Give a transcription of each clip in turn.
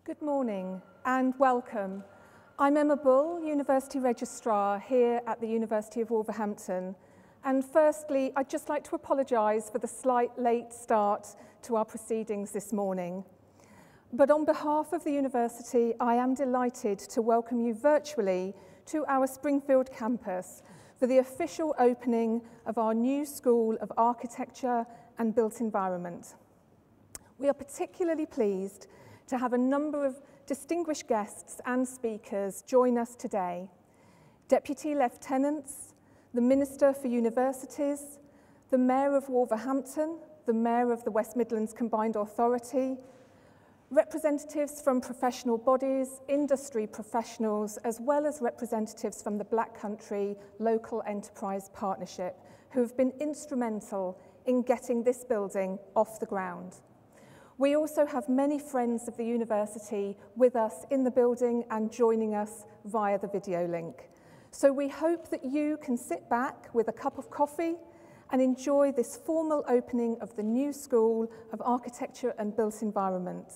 Good morning and welcome. I'm Emma Bull, University Registrar here at the University of Wolverhampton. And firstly, I'd just like to apologise for the slight late start to our proceedings this morning. But on behalf of the University, I am delighted to welcome you virtually to our Springfield campus for the official opening of our new School of Architecture and Built Environment. We are particularly pleased to have a number of distinguished guests and speakers join us today. Deputy Lieutenants, the Minister for Universities, the Mayor of Wolverhampton, the Mayor of the West Midlands Combined Authority, representatives from professional bodies, industry professionals, as well as representatives from the Black Country Local Enterprise Partnership, who have been instrumental in getting this building off the ground. We also have many friends of the university with us in the building and joining us via the video link. So we hope that you can sit back with a cup of coffee and enjoy this formal opening of the new School of Architecture and Built Environment.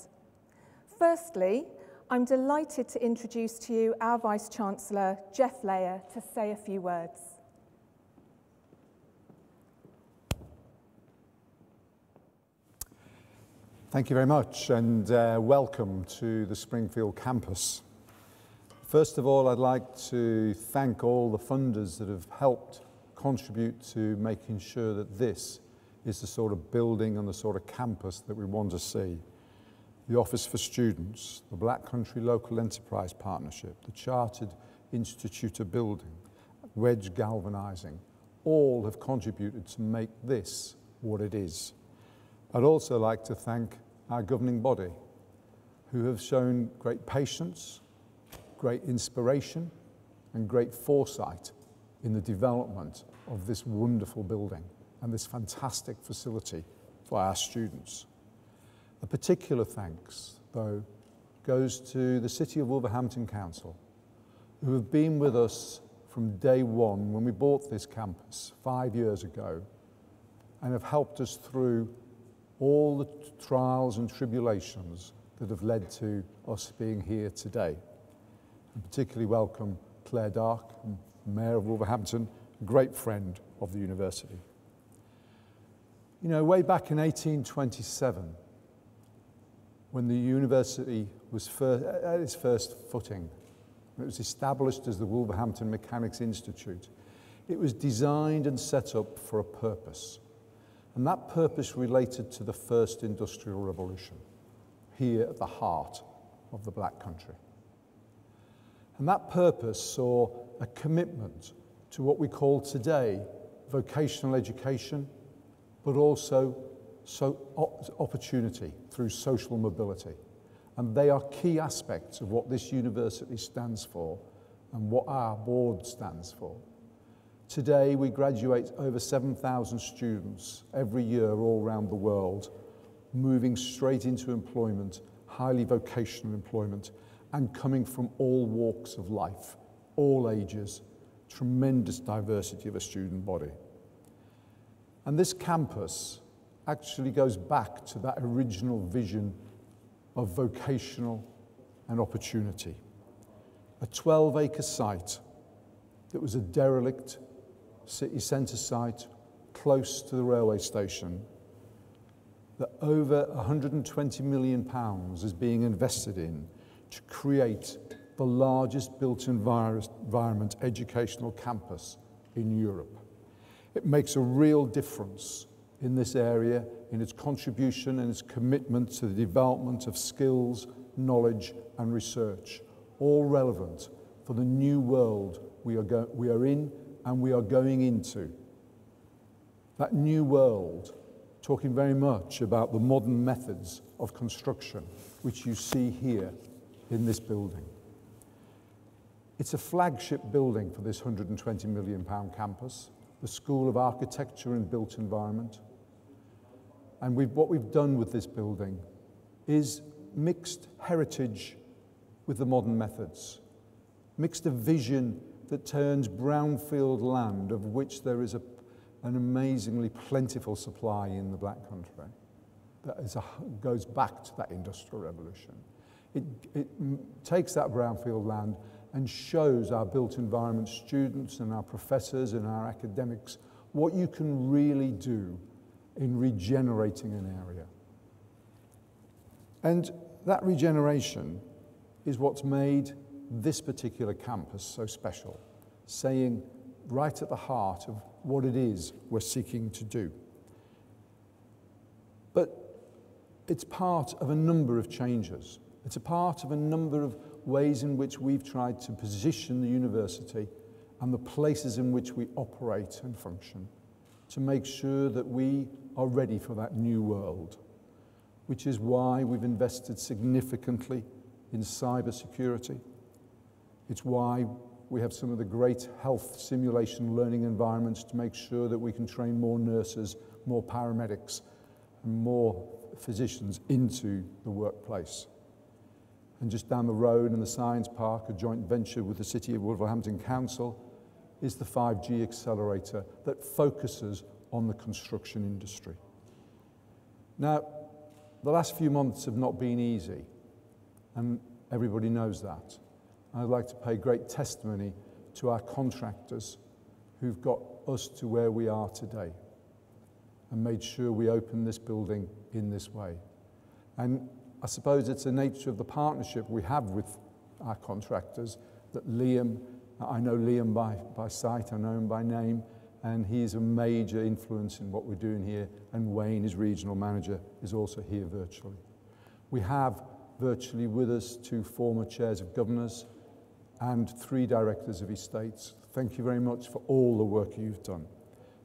Firstly, I'm delighted to introduce to you our Vice-Chancellor, Jeff Layer, to say a few words. Thank you very much, and welcome to the Springfield campus. First of all, I'd like to thank all the funders that have helped contribute to making sure that this is the sort of building and the sort of campus that we want to see. The Office for Students, the Black Country Local Enterprise Partnership, the Chartered Institute of Building, Wedge Galvanizing, all have contributed to make this what it is. I'd also like to thank our governing body, who have shown great patience, great inspiration, and great foresight in the development of this wonderful building and this fantastic facility for our students. A particular thanks, though, goes to the City of Wolverhampton Council, who have been with us from day one when we bought this campus 5 years ago, and have helped us through all the trials and tribulations that have led to us being here today. And particularly welcome Claire Darke, Mayor of Wolverhampton, a great friend of the university. You know, way back in 1827, when the university was at its first footing, it was established as the Wolverhampton Mechanics Institute. It was designed and set up for a purpose. And that purpose related to the first industrial revolution, here at the heart of the Black Country. And that purpose saw a commitment to what we call today vocational education, but also opportunity through social mobility. And they are key aspects of what this university stands for and what our board stands for. Today, we graduate over 7,000 students every year all around the world, moving straight into employment, highly vocational employment, and coming from all walks of life, all ages, tremendous diversity of a student body. And this campus actually goes back to that original vision of vocational and opportunity. A 12-acre site that was a derelict city centre site close to the railway station, that over £120 million is being invested in to create the largest built environment educational campus in Europe. It makes a real difference in this area in its contribution and its commitment to the development of skills, knowledge and research, all relevant for the new world we are in and we are going into. That new world, talking very much about the modern methods of construction, which you see here in this building. It's a flagship building for this £120 million campus, the School of Architecture and Built Environment. And what we've done with this building is mixed heritage with the modern methods, mixed a vision that turns brownfield land, of which there is an amazingly plentiful supply in the Black Country, that goes back to that industrial revolution, It takes that brownfield land and shows our built environment students and our professors and our academics what you can really do in regenerating an area. And that regeneration is what's made this particular campus so special, saying right at the heart of what it is we're seeking to do. But it's part of a number of changes. It's a part of a number of ways in which we've tried to position the university and the places in which we operate and function to make sure that we are ready for that new world, which is why we've invested significantly in cybersecurity. It's why we have some of the great health simulation learning environments to make sure that we can train more nurses, more paramedics, and more physicians into the workplace. And just down the road in the Science Park, a joint venture with the City of Wolverhampton Council, is the 5G accelerator that focuses on the construction industry. Now, the last few months have not been easy, and everybody knows that. I'd like to pay great testimony to our contractors who've got us to where we are today and made sure we open this building in this way. And I suppose it's the nature of the partnership we have with our contractors that Liam, I know Liam by sight, I know him by name, and he's a major influence in what we're doing here, and Wayne, his regional manager, is also here virtually. We have virtually with us 2 former chairs of governors and 3 directors of estates. Thank you very much for all the work you've done.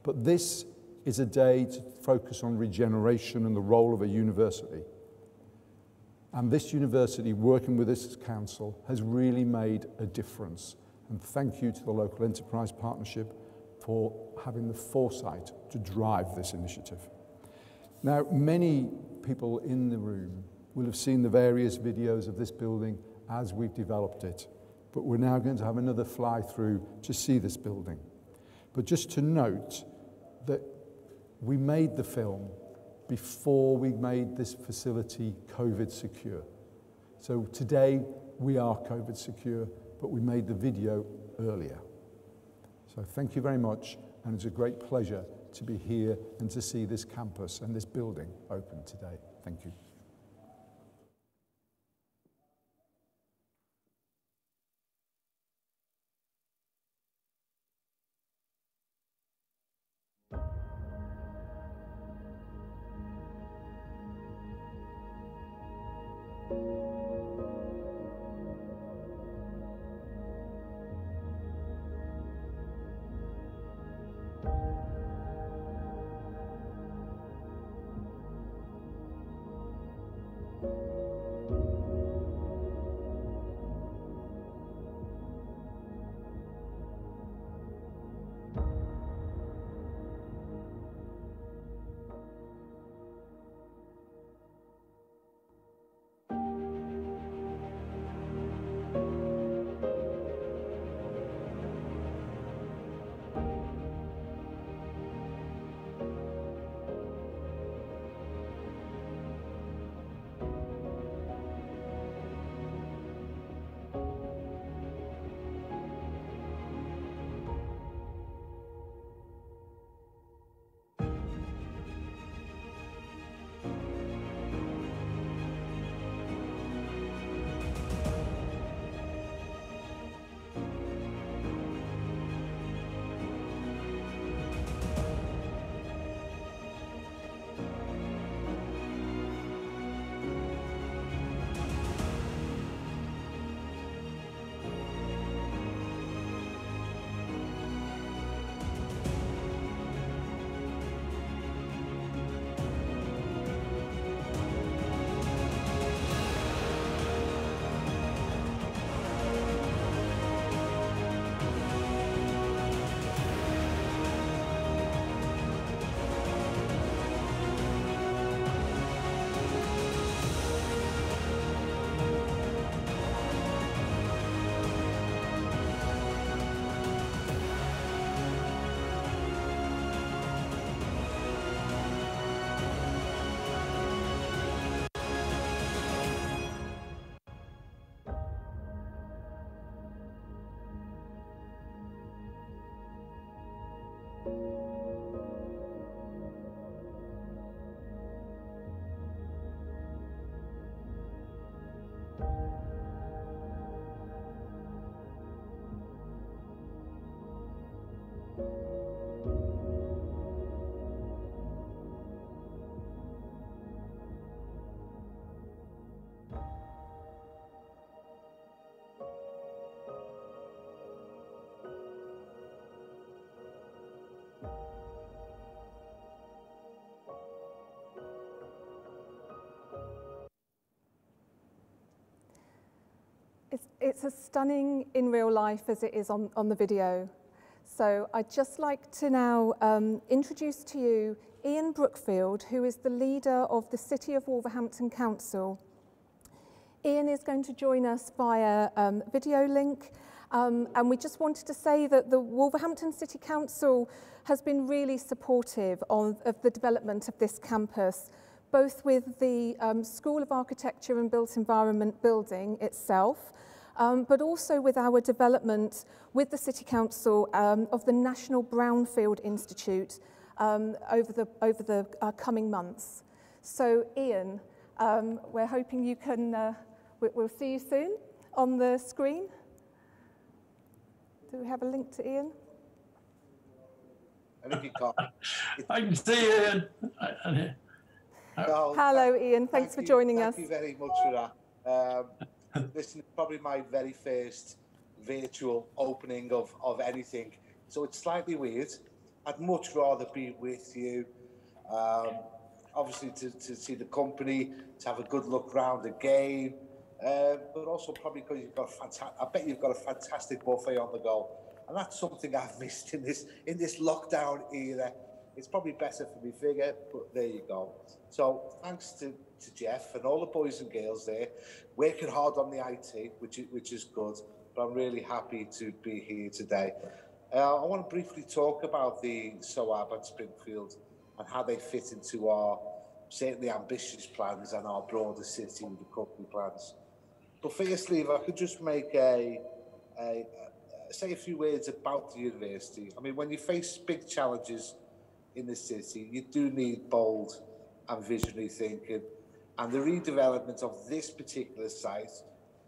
But this is a day to focus on regeneration and the role of a university. And this university, working with this council, has really made a difference. And thank you to the Local Enterprise Partnership for having the foresight to drive this initiative. Now, many people in the room will have seen the various videos of this building as we've developed it. But we're now going to have another fly through to see this building. But just to note that we made the film before we made this facility COVID secure. So today we are COVID secure, but we made the video earlier. So thank you very much, and it's a great pleasure to be here and to see this campus and this building open today. Thank you. It's as stunning in real life as it is on the video. So I'd just like to now introduce to you Ian Brookfield, who is the leader of the City of Wolverhampton Council. Ian is going to join us via video link, and we just wanted to say that the Wolverhampton City Council has been really supportive of the development of this campus, both with the School of Architecture and Built Environment building itself, but also with our development with the City Council of the National Brownfield Institute over the coming months. So Ian, we're hoping you can, we'll see you soon on the screen. Do we have a link to Ian? I think you can't. I can see Ian. Hello Ian, thanks for joining us. Thank you very much for that. This is probably my very first virtual opening of anything, so it's slightly weird. I'd much rather be with you, obviously to see the company, to have a good look round the game, but also probably because you've got I bet you've got a fantastic buffet on the go, and that's something I've missed in this lockdown era. It's probably better for me figure, but there you go. So thanks to Jeff and all the boys and girls there, working hard on the IT, which is good, but I'm really happy to be here today. I want to briefly talk about the SOAB at Springfield and how they fit into our certainly ambitious plans and our broader city recovery plans. But firstly, if I could just make say a few words about the university. I mean, when you face big challenges in the city, you do need bold and visionary thinking. And the redevelopment of this particular site,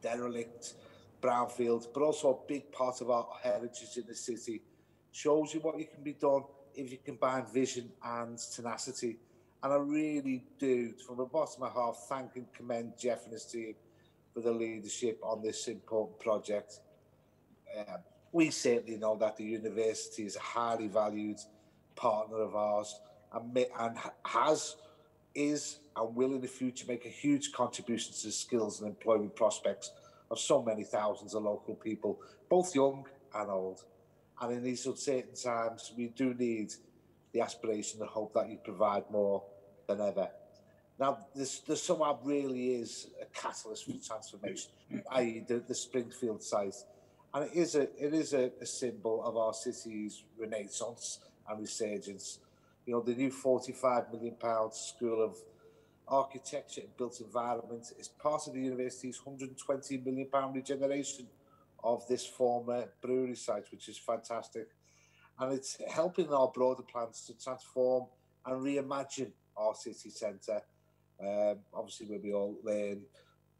derelict, brownfield, but also a big part of our heritage in the city, shows you what you can be done if you combine vision and tenacity. And I really do, from the bottom of my heart, thank and commend Jeff and his team for the leadership on this important project. We certainly know that the university is a highly valued partner of ours and is and will in the future make a huge contribution to the skills and employment prospects of so many thousands of local people, both young and old. And in these uncertain times, we do need the aspiration and hope that you provide more than ever. Now, the SOAB really is a catalyst for transformation, i.e. the Springfield site. And it is a symbol of our city's renaissance and resurgence. You know, the new £45 million School of Architecture and Built Environment is part of the university's £120 million regeneration of this former brewery site, which is fantastic. And it's helping our broader plans to transform and reimagine our city centre, obviously where we all learn,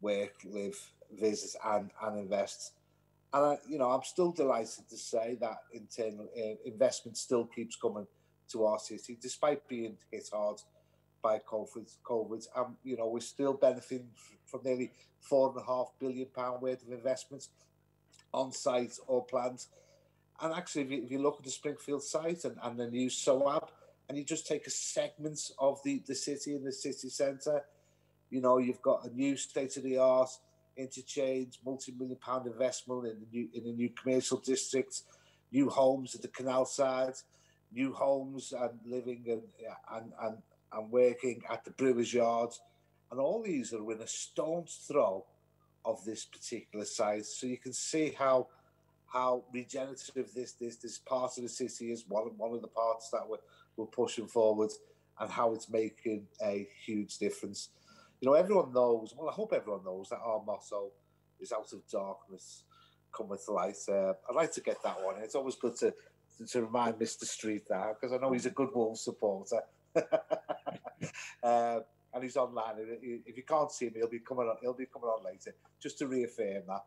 work, live, visit and invest. And I'm still delighted to say that internal investment still keeps coming to our city, despite being hit hard by COVID. And we're still benefiting from nearly £4.5 billion worth of investments on site or planned. And actually, if you look at the Springfield site and the new SOAB, and you just take a segment of the city and the city centre, you've got a new state-of-the-art interchange, multi-million-pound investment in the new commercial district, new homes at the canal side, new homes and living and working at the brewer's yard, and all these are within a stone's throw of this particular site. So you can see how regenerative this part of the city is, one of the parts that we're pushing forward, and how it's making a huge difference. Everyone knows, well, I hope everyone knows that our motto is out of darkness cometh light. I'd like to get that one. It's always good to to remind Mr. Street that, because I know he's a good Wolves supporter. And he's online. If you can't see him, he'll be coming on later, just to reaffirm that.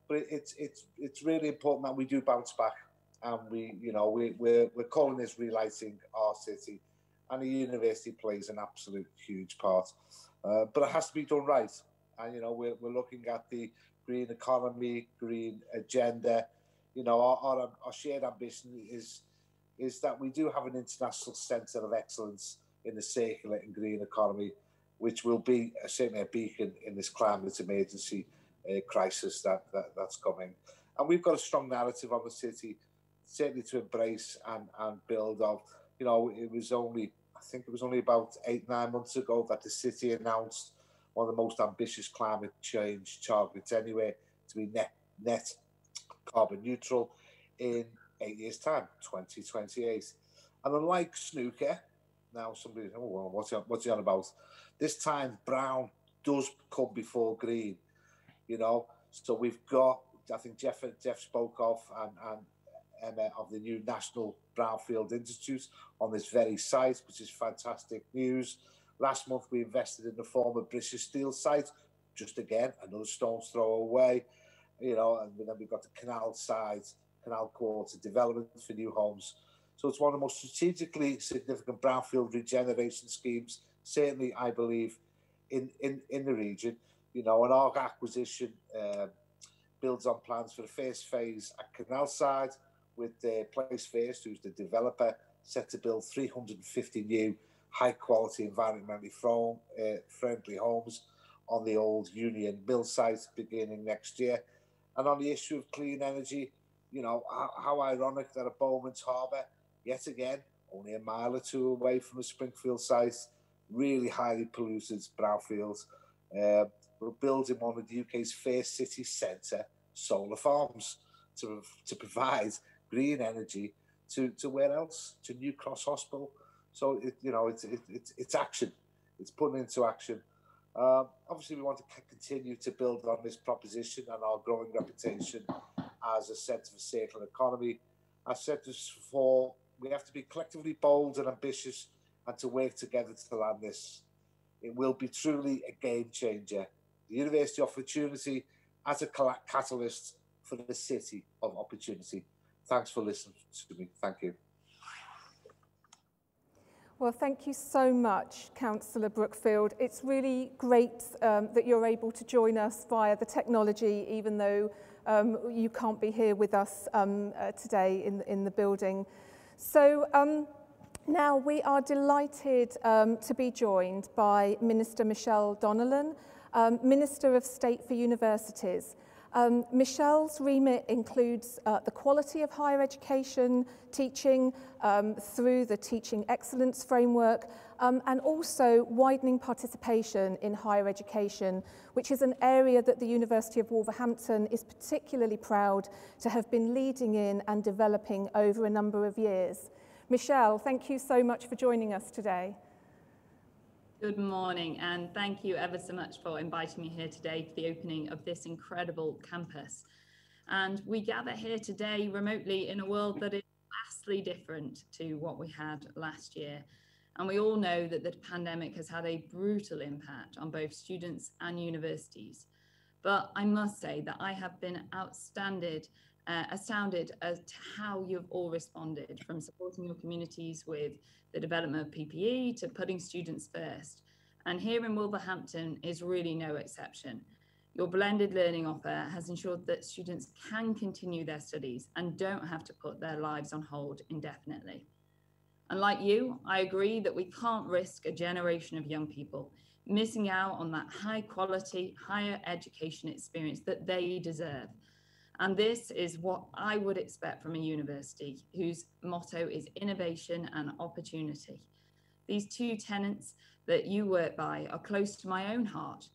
But it's really important that we do bounce back, and we're calling this relighting our city, and the university plays an absolute huge part. But it has to be done right, and we're looking at the green economy, green agenda. Our shared ambition is that we do have an international centre of excellence in the circular and green economy, which will be certainly a beacon in this climate emergency crisis that's coming. And we've got a strong narrative on the city, certainly to embrace and build on. I think it was only about 8-9 months ago that the city announced one of the most ambitious climate change targets anywhere, to be net carbon neutral in 8 years' time, 2028. And unlike snooker, now somebody, well, what's he on about? This time brown does come before green, So we've got, I think Jeff spoke of, and Emma, of the new National Brownfield Institute on this very site, which is fantastic news. Last month we invested in the former British Steel site, just again another stone's throw away, and then we've got the Canal Quarter development for new homes. So it's one of the most strategically significant brownfield regeneration schemes, certainly I believe, in the region. And our acquisition builds on plans for the first phase at Canalside, with Place First, who's the developer, set to build 350 new high-quality, environmentally friendly homes on the old Union Mill site beginning next year. And on the issue of clean energy, how ironic that at Bowman's Harbour, yet again, only a mile or two away from the Springfield site, really highly polluted brownfields, we're building one of the UK's first city centre solar farms to provide green energy to where else? To New Cross Hospital. So it's action. It's putting into action. Obviously, we want to continue to build on this proposition and our growing reputation as a centre for circular economy. I've said this before, we have to be collectively bold and ambitious and to work together to land this. It will be truly a game changer. The university opportunity as a catalyst for the city of opportunity. Thanks for listening to me. Thank you. Well, thank you so much, Councillor Brookfield. It's really great that you're able to join us via the technology, even though you can't be here with us today in the building. So now we are delighted to be joined by Minister Michelle Donnellan, Minister of State for Universities. Michelle's remit includes the quality of higher education teaching through the Teaching Excellence Framework and also widening participation in higher education, which is an area that the University of Wolverhampton is particularly proud to have been leading in and developing over a number of years. Michelle, thank you so much for joining us today. Good morning, and thank you ever so much for inviting me here today for the opening of this incredible campus. And we gather here today remotely in a world that is vastly different to what we had last year. And we all know that the pandemic has had a brutal impact on both students and universities. But I must say that I have been astounded as to how you've all responded, from supporting your communities with the development of PPE to putting students first. And here in Wolverhampton is really no exception. Your blended learning offer has ensured that students can continue their studies and don't have to put their lives on hold indefinitely. And like you, I agree that we can't risk a generation of young people missing out on that high quality, higher education experience that they deserve. And this is what I would expect from a university whose motto is innovation and opportunity. These two tenets that you work by are close to my own heart.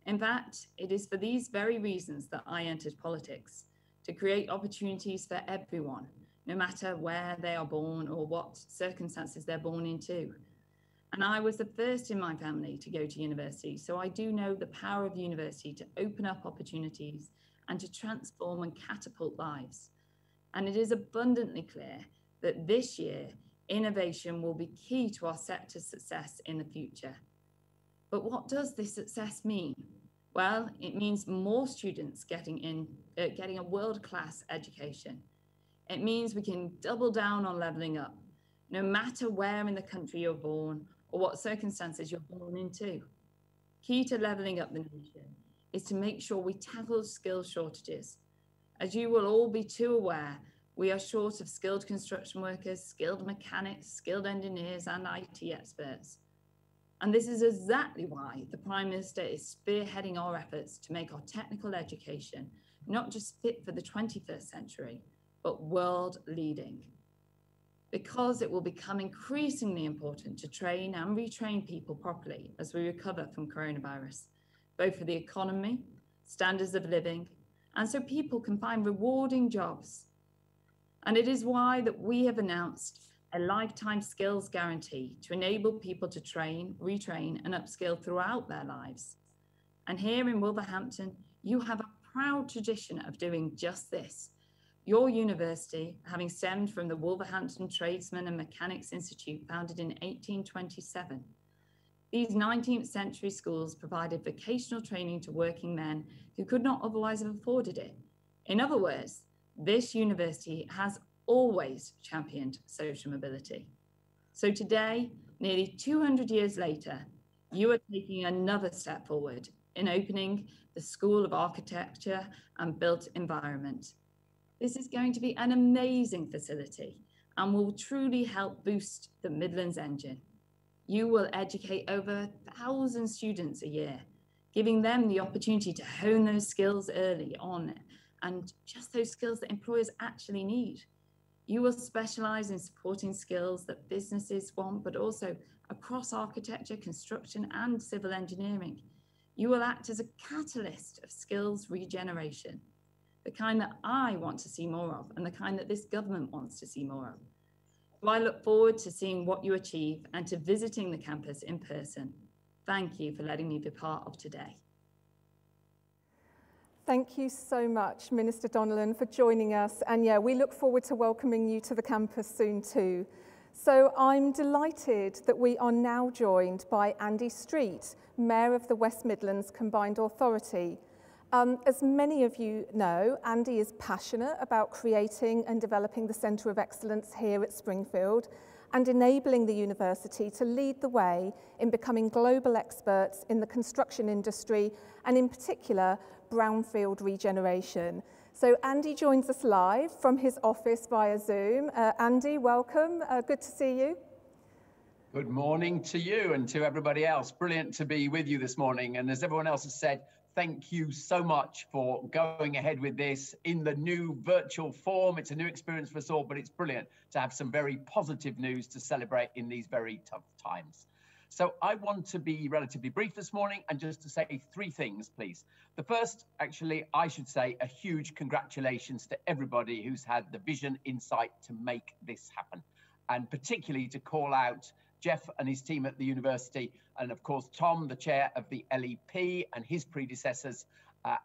In fact, it is for these very reasons that I entered politics, to create opportunities for everyone, no matter where they are born or what circumstances they're born into. And I was the first in my family to go to university, so I do know the power of university to open up opportunities and to transform and catapult lives. And it is abundantly clear that this year, innovation will be key to our sector's success in the future. But what does this success mean? Well, it means more students getting a world-class education. It means we can double down on levelling up, no matter where in the country you're born or what circumstances you're born into. Key to levelling up the nation is to make sure we tackle skills shortages. As you will all be too aware, we are short of skilled construction workers, skilled mechanics, skilled engineers, and IT experts. And this is exactly why the Prime Minister is spearheading our efforts to make our technical education not just fit for the 21st century, but world leading. Because it will become increasingly important to train and retrain people properly as we recover from coronavirus, both for the economy, standards of living, and so people can find rewarding jobs. And it is why that we have announced a lifetime skills guarantee to enable people to train, retrain, and upskill throughout their lives. And here in Wolverhampton, you have a proud tradition of doing just this. Your university, having stemmed from the Wolverhampton Tradesmen and Mechanics Institute, founded in 1827. These 19th century schools provided vocational training to working men who could not otherwise have afforded it. In other words, this university has always championed social mobility. So today, nearly 200 years later, you are taking another step forward in opening the School of Architecture and Built Environment. This is going to be an amazing facility and will truly help boost the Midlands engine. You will educate over 1,000 students a year, giving them the opportunity to hone those skills early on and just those skills that employers actually need. You will specialise in supporting skills that businesses want, but also across architecture, construction, and civil engineering. You will act as a catalyst of skills regeneration, the kind that I want to see more of and the kind that this government wants to see more of. So I look forward to seeing what you achieve and to visiting the campus in person. Thank you for letting me be part of today. Thank you so much, Minister Donnellan, for joining us. And yeah, we look forward to welcoming you to the campus soon too. So I'm delighted that we are now joined by Andy Street, Mayor of the West Midlands Combined Authority. As many of you know, Andy is passionate about creating and developing the Centre of Excellence here at Springfield and enabling the university to lead the way in becoming global experts in the construction industry and in particular, brownfield regeneration. So Andy joins us live from his office via Zoom. Andy, welcome. Good to see you. Good morning to you and to everybody else. Brilliant to be with you this morning. And as everyone else has said, thank you so much for going ahead with this in the new virtual form. It's a new experience for us all, but it's brilliant to have some very positive news to celebrate in these very tough times. So I want to be relatively brief this morning and just to say three things, please. The first, actually, I should say a huge congratulations to everybody who's had the vision, insight to make this happen, and particularly to call out Jeff and his team at the university, and of course, Tom, the chair of the LEP and his predecessors,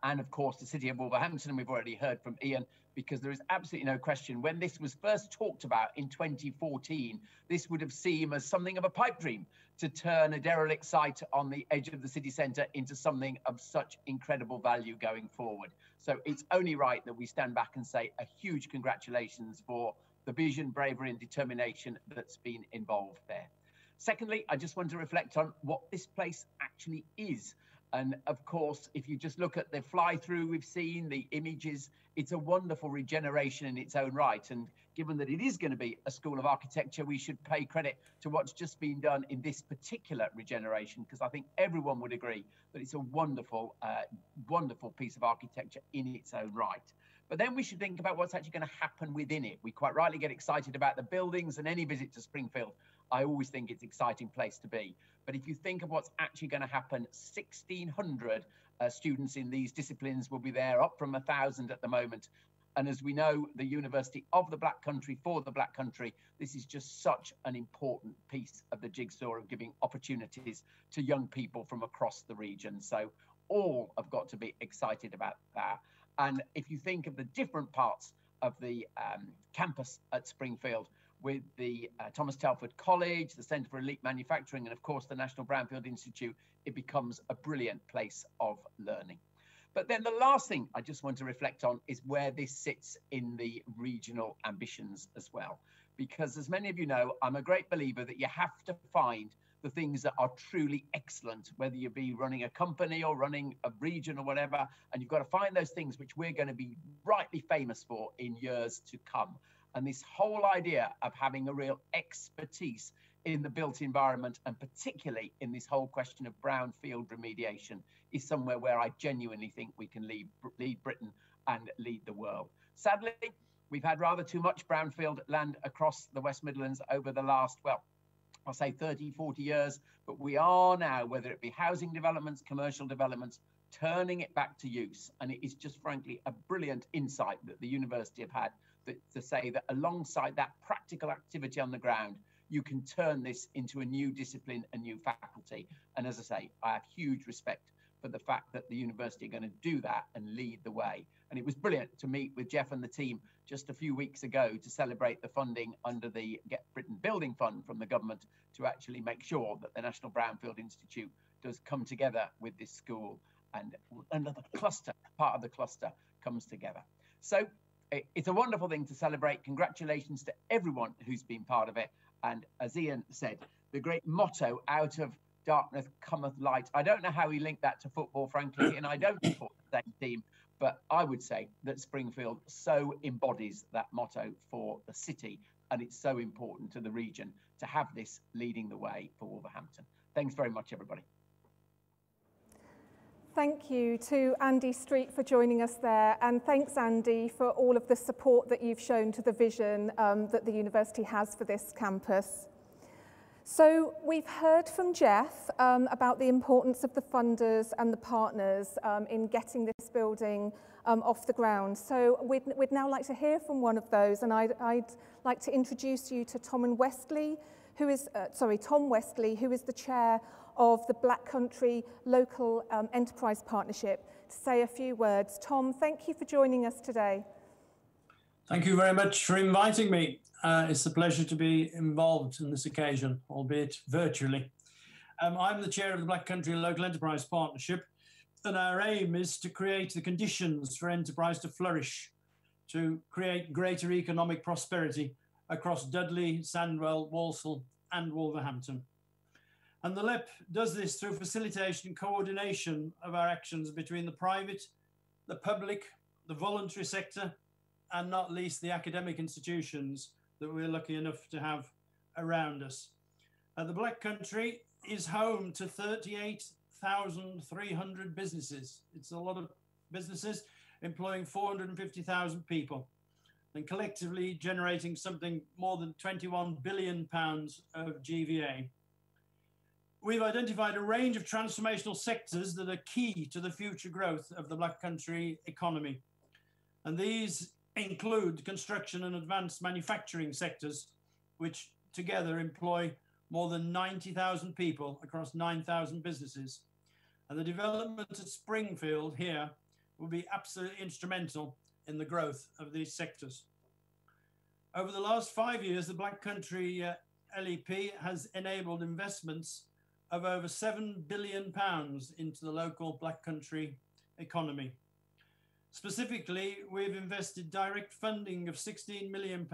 and of course, the city of Wolverhampton, and we've already heard from Ian, because there is absolutely no question, when this was first talked about in 2014, this would have seemed as something of a pipe dream to turn a derelict site on the edge of the city centre into something of such incredible value going forward. So it's only right that we stand back and say a huge congratulations for the vision, bravery and determination that's been involved there. Secondly, I just want to reflect on what this place actually is. And of course, if you just look at the fly-through we've seen, the images, it's a wonderful regeneration in its own right. And given that it is going to be a school of architecture, we should pay credit to what's just been done in this particular regeneration, because I think everyone would agree that it's a wonderful, wonderful piece of architecture in its own right. But then we should think about what's actually going to happen within it. We quite rightly get excited about the buildings, and any visit to Springfield, I always think it's an exciting place to be. But if you think of what's actually going to happen, 1,600 students in these disciplines will be there, up from 1,000 at the moment. And as we know, the University of the Black Country for the Black Country, this is just such an important piece of the jigsaw of giving opportunities to young people from across the region. So all have got to be excited about that. And if you think of the different parts of the campus at Springfield with the Thomas Telford College, the Centre for Elite Manufacturing, and of course the National Brownfield Institute, it becomes a brilliant place of learning. But then the last thing I just want to reflect on is where this sits in the regional ambitions as well. Because as many of you know, I'm a great believer that you have to find the things that are truly excellent, whether you be running a company or running a region or whatever, and you've got to find those things which we're going to be rightly famous for in years to come. And this whole idea of having a real expertise in the built environment, and particularly in this whole question of brownfield remediation, is somewhere where I genuinely think we can lead Britain and lead the world. Sadly, we've had rather too much brownfield land across the West Midlands over the last, well, I'll say 30, 40 years, but we are now, whether it be housing developments, commercial developments, turning it back to use. And it is just frankly a brilliant insight that the university have had to say that alongside that practical activity on the ground, you can turn this into a new discipline, a new faculty. And as I say, I have huge respect for the fact that the university are going to do that and lead the way. And it was brilliant to meet with Jeff and the team just a few weeks ago to celebrate the funding under the Get Britain Building Fund from the government to actually make sure that the National Brownfield Institute does come together with this school, and another cluster, part of the cluster, comes together. So it's a wonderful thing to celebrate. Congratulations to everyone who's been part of it. And as Ian said, the great motto, out of darkness cometh light. I don't know how he linked that to football, frankly, and I don't support the same team, but I would say that Springfield so embodies that motto for the city, and it's so important to the region to have this leading the way for Wolverhampton. Thanks very much, everybody. Thank you to Andy Street for joining us there, and thanks, Andy, for all of the support that you've shown to the vision that the university has for this campus. So we've heard from Jeff about the importance of the funders and the partners in getting this building off the ground. So we'd now like to hear from one of those, and I'd like to introduce you to Tom Westley, who is the chair of the Black Country Local Enterprise Partnership, to say a few words. Tom, thank you for joining us today. Thank you very much for inviting me. It's a pleasure to be involved in this occasion, albeit virtually. I'm the chair of the Black Country Local Enterprise Partnership, and our aim is to create the conditions for enterprise to flourish, to create greater economic prosperity across Dudley, Sandwell, Walsall and Wolverhampton. And the LEP does this through facilitation and coordination of our actions between the private, the public, the voluntary sector, and not least the academic institutions that we're lucky enough to have around us. The Black Country is home to 38,300 businesses. It's a lot of businesses employing 450,000 people and collectively generating something more than £21 billion of GVA. We've identified a range of transformational sectors that are key to the future growth of the Black Country economy. And these include construction and advanced manufacturing sectors, which together employ more than 90,000 people across 9,000 businesses. And the development at Springfield here will be absolutely instrumental in the growth of these sectors. Over the last 5 years, the Black Country LEP has enabled investments of over £7 billion into the local Black Country economy. Specifically, we've invested direct funding of £16 million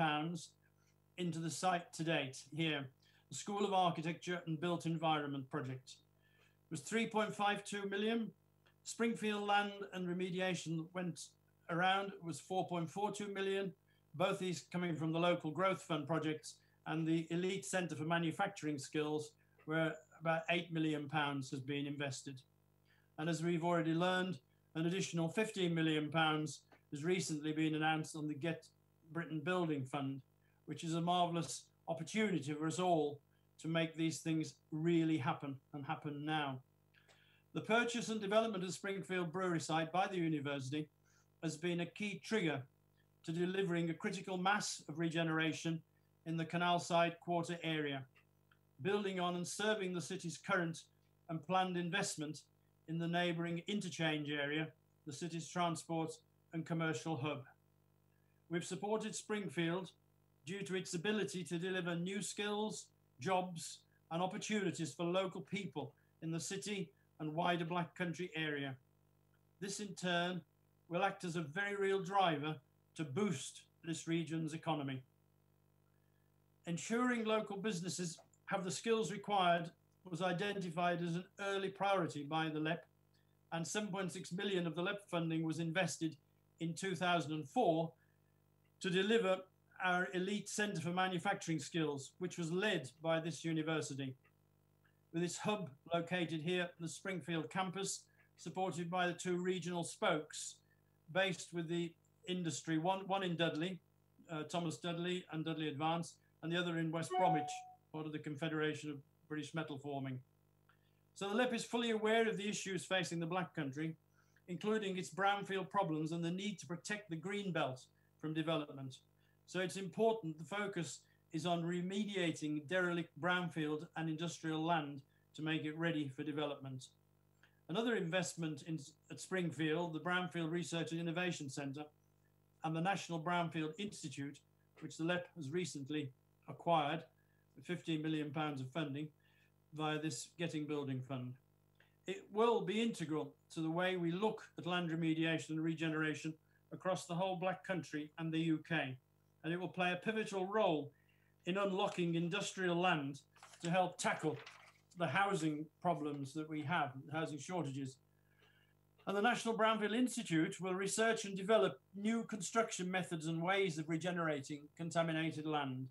into the site to date here, the School of Architecture and Built Environment project. It was 3.52 million. Springfield land and remediation that went around was 4.42 million, both these coming from the local growth fund projects and the Elite Centre for Manufacturing Skills, where about £8 million has been invested. And as we've already learned, an additional £15 million has recently been announced on the Get Britain Building Fund, which is a marvellous opportunity for us all to make these things really happen and happen now. The purchase and development of Springfield Brewery site by the university has been a key trigger to delivering a critical mass of regeneration in the Canalside Quarter area, building on and serving the city's current and planned investment in the neighbouring interchange area, the city's transport and commercial hub. we've supported Springfield due to its ability to deliver new skills, jobs, and opportunities for local people in the city and wider Black Country area. This in turn will act as a very real driver to boost this region's economy. Ensuring local businesses have the skills required was identified as an early priority by the LEP, and 7.6 million of the LEP funding was invested in 2004 to deliver our elite Centre for Manufacturing Skills, which was led by this university. With its hub located here at the Springfield campus, supported by the 2 regional spokes, based with the industry, one in Dudley, Thomas Dudley and Dudley Advanced, and the other in West Bromwich, part of the Confederation of British Metal Forming. So the LEP is fully aware of the issues facing the Black Country, including its brownfield problems and the need to protect the green belt from development. So it's important the focus is on remediating derelict brownfield and industrial land to make it ready for development. Another investment at Springfield, the Brownfield Research and Innovation Centre and the National Brownfield Institute, which the LEP has recently acquired with £15 million of funding via this Getting Building Fund. It will be integral to the way we look at land remediation and regeneration across the whole Black Country and the UK, and it will play a pivotal role in unlocking industrial land to help tackle the housing problems that we have, housing shortages. And the National Brownfield Institute will research and develop new construction methods and ways of regenerating contaminated land.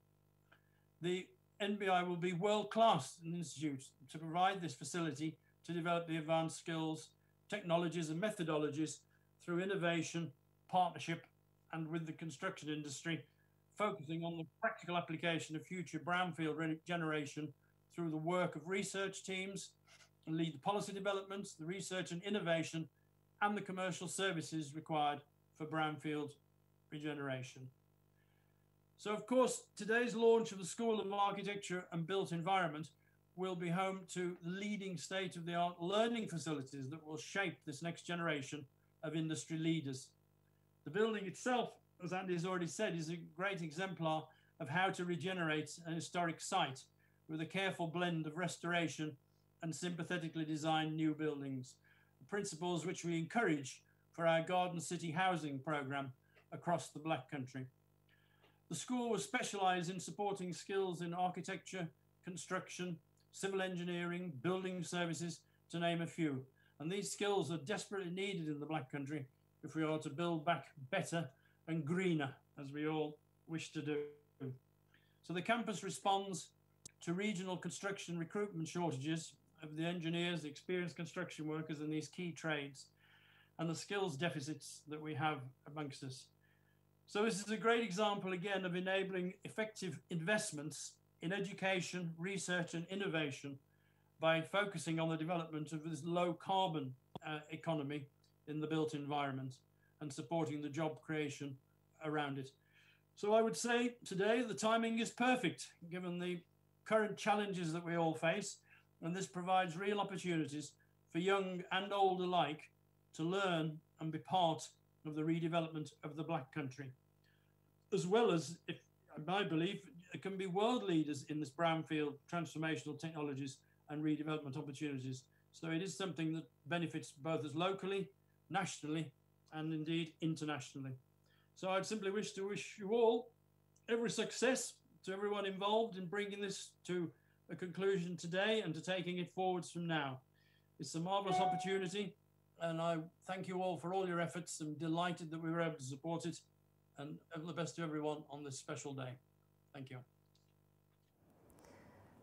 The NBI will be world-class in the Institute to provide this facility to develop the advanced skills, technologies and methodologies through innovation, partnership, and with the construction industry, focusing on the practical application of future brownfield regeneration through the work of research teams and lead the policy developments, the research and innovation, and the commercial services required for brownfield regeneration. So, of course, today's launch of the School of Architecture and Built Environment will be home to leading state-of-the-art learning facilities that will shape this next generation of industry leaders. The building itself, as Andy has already said, is a great exemplar of how to regenerate an historic site with a careful blend of restoration and sympathetically designed new buildings, principles which we encourage for our Garden City housing programme across the Black Country. The school will specialise in supporting skills in architecture, construction, civil engineering, building services, to name a few. And these skills are desperately needed in the Black Country if we are to build back better and greener, as we all wish to do. So the campus responds to regional construction recruitment shortages of the engineers, the experienced construction workers in these key trades, and the skills deficits that we have amongst us. So this is a great example, again, of enabling effective investments in education, research and innovation by focusing on the development of this low carbon economy in the built environment and supporting the job creation around it. So I would say today the timing is perfect, given the current challenges that we all face, and this provides real opportunities for young and old alike to learn and be part of the redevelopment of the Black Country, as well as, if I believe, it can be world leaders in this brownfield transformational technologies and redevelopment opportunities. So it is something that benefits both us locally, nationally, and indeed internationally. So I'd simply wish to wish you all every success, to everyone involved in bringing this to a conclusion today and to taking it forwards from now. It's a marvellous opportunity, and I thank you all for all your efforts. I'm delighted that we were able to support it, and all the best to everyone on this special day. Thank you.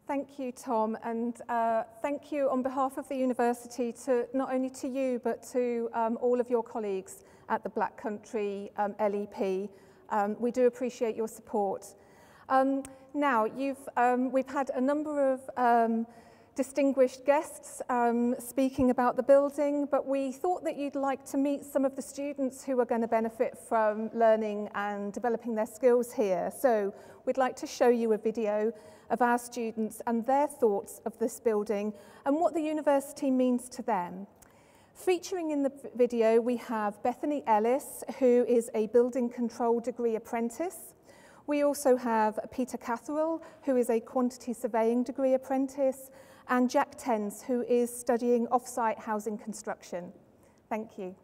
Thank you, Tom, and thank you on behalf of the university to not only to you but to all of your colleagues at the Black Country LEP. We do appreciate your support. Now, we've had a number of distinguished guests speaking about the building, but we thought that you'd like to meet some of the students who are going to benefit from learning and developing their skills here. So we'd like to show you a video of our students and their thoughts of this building and what the university means to them. Featuring in the video, we have Bethany Ellis, who is a building control degree apprentice. We also have Peter Catherall, who is a quantity surveying degree apprentice, and Jack Tense, who is studying off-site housing construction. Thank you.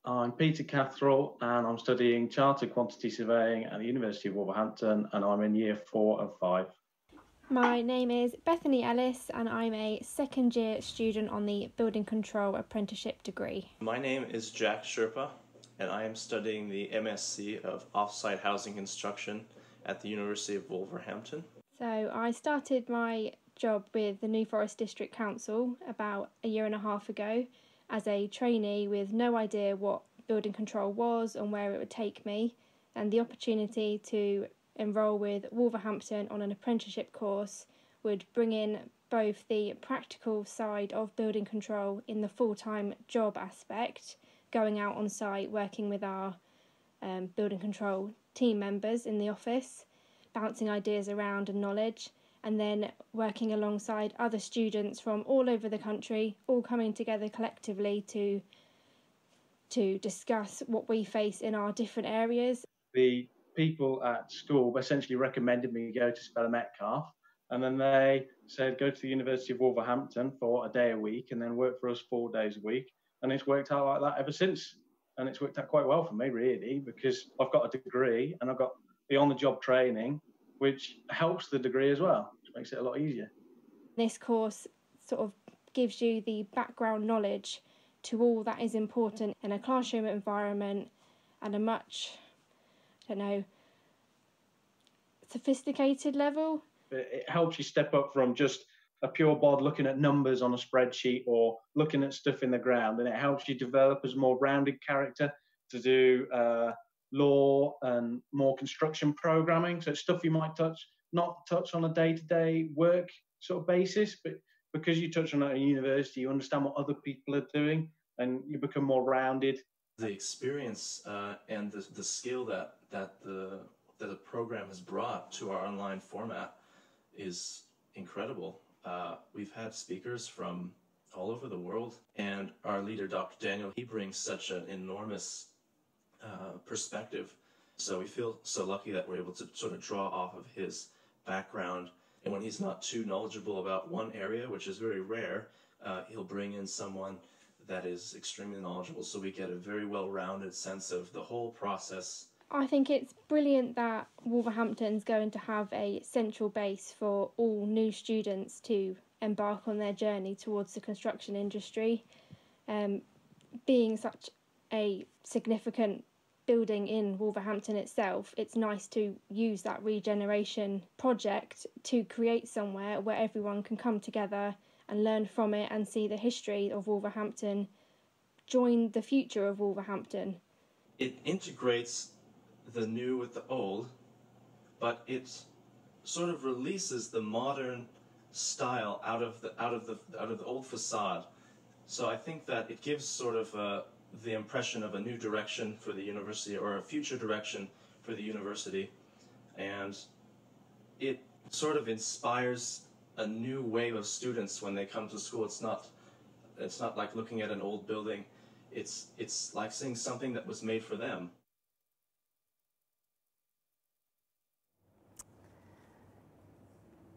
I'm Peter Catherall and I'm studying Chartered Quantity Surveying at the University of Wolverhampton, and I'm in year 4 of 5. My name is Bethany Ellis and I'm a second year student on the Building Control Apprenticeship degree. My name is Jack Sherpa and I am studying the MSc of Off-Site Housing Construction at the University of Wolverhampton. So I started my job with the New Forest District Council about a year and a half ago as a trainee with no idea what building control was and where it would take me, and the opportunity to enrol with Wolverhampton on an apprenticeship course would bring in both the practical side of building control in the full-time job aspect, going out on site, working with our building control team members in the office, bouncing ideas around and knowledge, and then working alongside other students from all over the country, all coming together collectively to discuss what we face in our different areas. The people at school essentially recommended me go to Spella Metcalfe, and then they said go to the University of Wolverhampton for a day a week and then work for us 4 days a week. And it's worked out like that ever since. And it's worked out quite well for me, really, because I've got a degree and I've got the on-the-job training, which helps the degree as well, which makes it a lot easier. This course sort of gives you the background knowledge to all that is important in a classroom environment at a much, sophisticated level. It helps you step up from just a pure bod looking at numbers on a spreadsheet or looking at stuff in the ground, and it helps you develop as a more rounded character to do law and more construction programming. So it's stuff you might not touch on a day-to-day work sort of basis, but because you touch on it at university, you understand what other people are doing and you become more rounded. The experience and the skill that the program has brought to our online format is incredible. We've had speakers from all over the world, and our leader, Dr. Daniel, he brings such an enormous perspective. So we feel so lucky that we're able to sort of draw off of his background. And when he's not too knowledgeable about one area, which is very rare, he'll bring in someone that is extremely knowledgeable, so we get a very well-rounded sense of the whole process. I think it's brilliant that Wolverhampton's going to have a central base for all new students to embark on their journey towards the construction industry. Being such a significant building in Wolverhampton itself, it's nice to use that regeneration project to create somewhere where everyone can come together and learn from it and see the history of Wolverhampton, join the future of Wolverhampton. It integrates the new with the old, but it sort of releases the modern style out of the old facade. So I think that it gives sort of the impression of a new direction for the university, or a future direction for the university, and it sort of inspires a new wave of students when they come to school. It's not like looking at an old building. It's like seeing something that was made for them.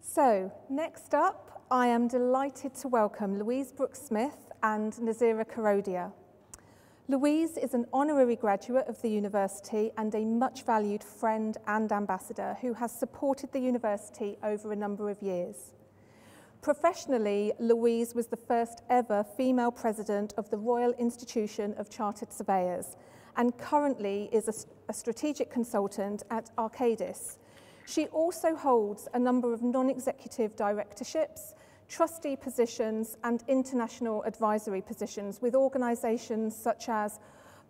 So, next up, I am delighted to welcome Louise Brooke-Smith and Nazira Karodia. Louise is an honorary graduate of the university and a much valued friend and ambassador who has supported the university over a number of years. Professionally, Louise was the first ever female president of the Royal Institution of Chartered Surveyors and currently is a strategic consultant at Arcadis. She also holds a number of non-executive directorships, trustee positions and international advisory positions with organisations such as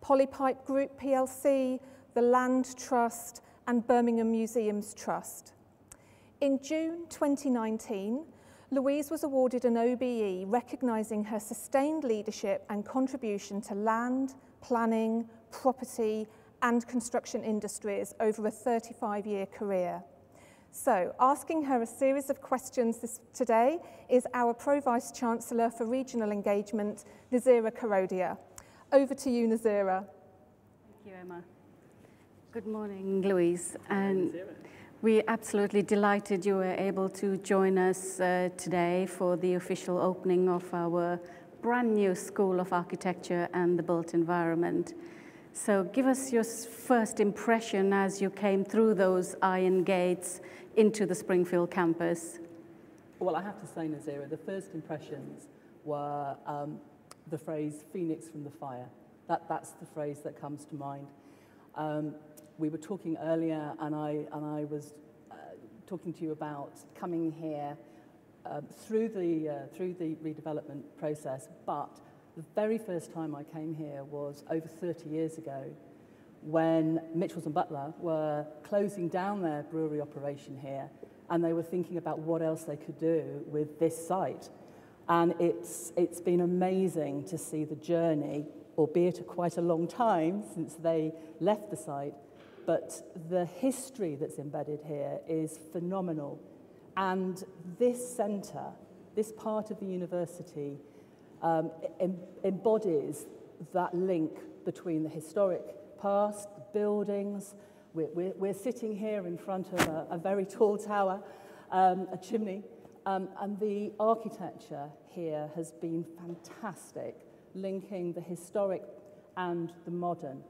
Polypipe Group plc, the Land Trust and Birmingham Museums Trust. In June 2019, Louise was awarded an OBE recognising her sustained leadership and contribution to land, planning, property and construction industries over a 35-year career. So, asking her a series of questions today is our Pro-Vice Chancellor for Regional Engagement, Nazira Karodia. Over to you, Nazira. Thank you, Emma. Good morning, Louise. And we're absolutely delighted you were able to join us today for the official opening of our brand new School of Architecture and the Built Environment. So give us your first impression as you came through those iron gates into the Springfield campus. Well, I have to say, Nazira, the first impressions were the phrase "Phoenix from the fire." That's the phrase that comes to mind. We were talking earlier, and I was talking to you about coming here through the redevelopment process, but the very first time I came here was over 30 years ago, when Mitchells and Butler were closing down their brewery operation here, and they were thinking about what else they could do with this site. And it's been amazing to see the journey, albeit quite a long time since they left the site, but the history that's embedded here is phenomenal. And this centre, this part of the university, embodies that link between the historic past, the buildings. We're sitting here in front of a very tall tower, a chimney, and the architecture here has been fantastic, linking the historic and the modern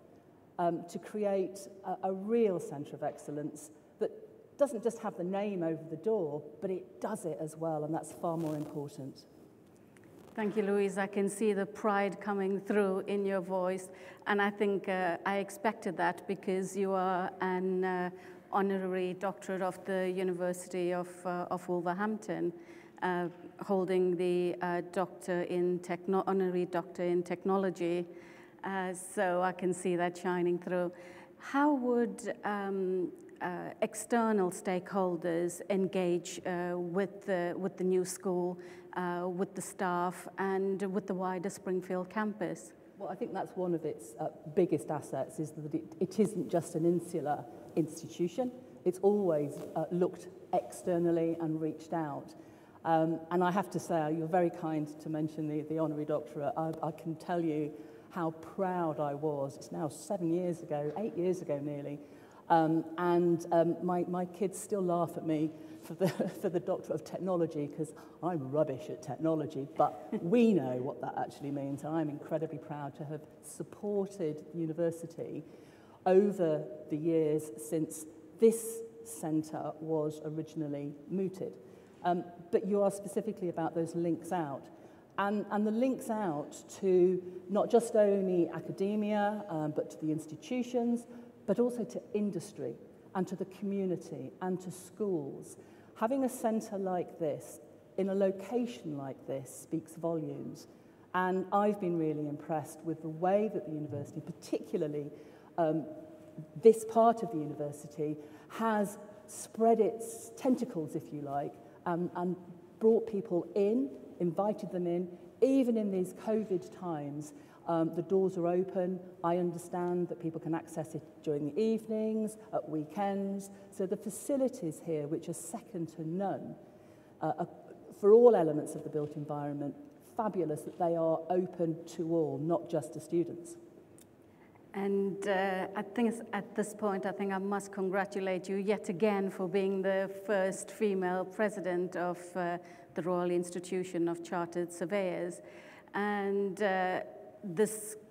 to create a real centre of excellence that doesn't just have the name over the door, but it does it as well, and that's far more important. Thank you, Louise. I can see the pride coming through in your voice, and I think I expected that because you are an honorary doctorate of the University of Wolverhampton, holding the honorary doctor in technology. So I can see that shining through. How would external stakeholders engage with the new school, with the staff, and with the wider Springfield campus? Well, I think that's one of its biggest assets, is that it isn't just an insular institution. It's always looked externally and reached out. And I have to say, you're very kind to mention the honorary doctorate. I can tell you how proud I was. It's now 8 years ago nearly. My kids still laugh at me for the Doctorate of Technology because I'm rubbish at technology, but we know what that actually means, and I'm incredibly proud to have supported the university over the years since this centre was originally mooted. But you are specifically about those links out, and the links out to not just only academia, but to the institutions, but also to industry and to the community and to schools. Having a centre like this, in a location like this, speaks volumes. And I've been really impressed with the way that the university, particularly this part of the university, has spread its tentacles, if you like, and brought people in, invited them in, even in these COVID times. The doors are open. I understand that people can access it during the evenings, at weekends. So the facilities here, which are second to none, for all elements of the built environment, fabulous that they are open to all, not just to students. And I think at this point, I think I must congratulate you yet again for being the first female president of the Royal Institution of Chartered Surveyors. And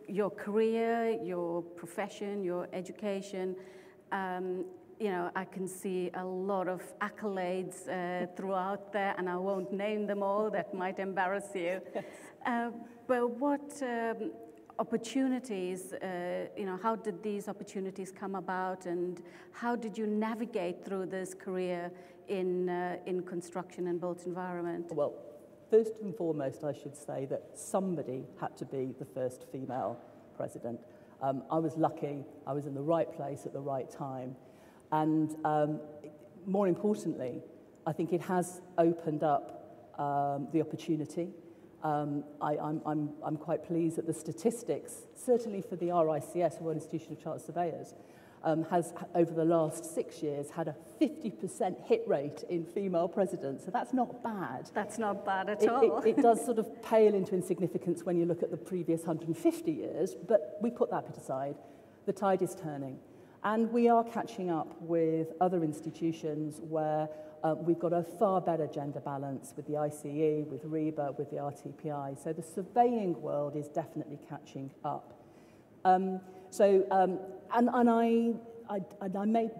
your career, your profession, your education, I can see a lot of accolades throughout there, and I won't name them all, that might embarrass you. But what opportunities, how did these opportunities come about, and how did you navigate through this career in construction and built environment? Well, first and foremost, I should say that somebody had to be the first female president. I was lucky. I was in the right place at the right time. And more importantly, I think it has opened up the opportunity. I'm quite pleased that the statistics, certainly for the RICS, Royal Institution of Chartered Surveyors, has, over the last 6 years, had a 50% hit rate in female presidents. So that's not bad. That's not bad at all. It does sort of pale into insignificance when you look at the previous 150 years, but we put that bit aside. The tide is turning. And we are catching up with other institutions where we've got a far better gender balance with the ICE, with REBA, with the RTPI. So the surveying world is definitely catching up. And I made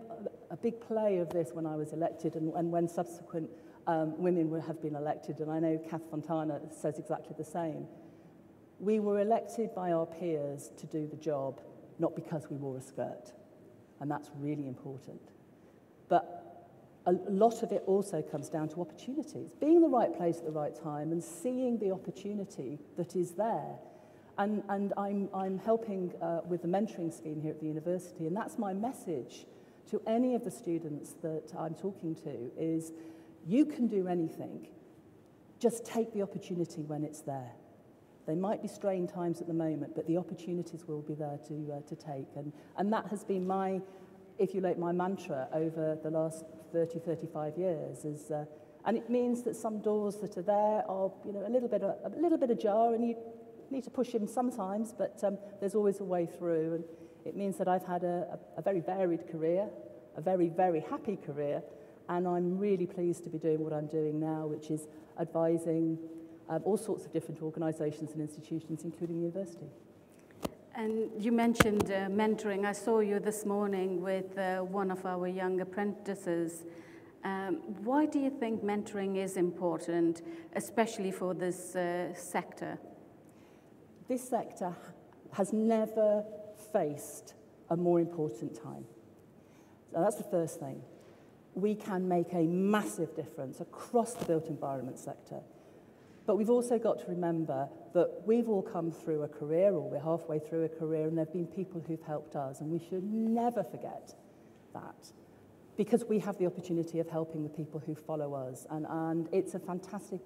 a big play of this when I was elected and when subsequent women have been elected, and I know Kath Fontana says exactly the same. We were elected by our peers to do the job, not because we wore a skirt, and that's really important. But a lot of it also comes down to opportunities, being in the right place at the right time and seeing the opportunity that is there. And I'm helping with the mentoring scheme here at the university, and that's my message to any of the students that I'm talking to is you can do anything, just take the opportunity when it's there. They might be strained times at the moment, but the opportunities will be there to take. And that has been my, if you like, my mantra over the last 30, 35 years. And it means that some doors that are there are, you know, a little bit ajar, and you need to push them sometimes, but there's always a way through. And it means that I've had a very varied career, a very, very happy career, and I'm really pleased to be doing what I'm doing now, which is advising all sorts of different organisations and institutions, including the university. And you mentioned mentoring. I saw you this morning with one of our young apprentices. Why do you think mentoring is important, especially for this sector? This sector has never faced a more important time. So that's the first thing. We can make a massive difference across the built environment sector. But we've also got to remember that we've all come through a career, or we're halfway through a career, and there have been people who've helped us, and we should never forget that, because we have the opportunity of helping the people who follow us. And it's a fantastic,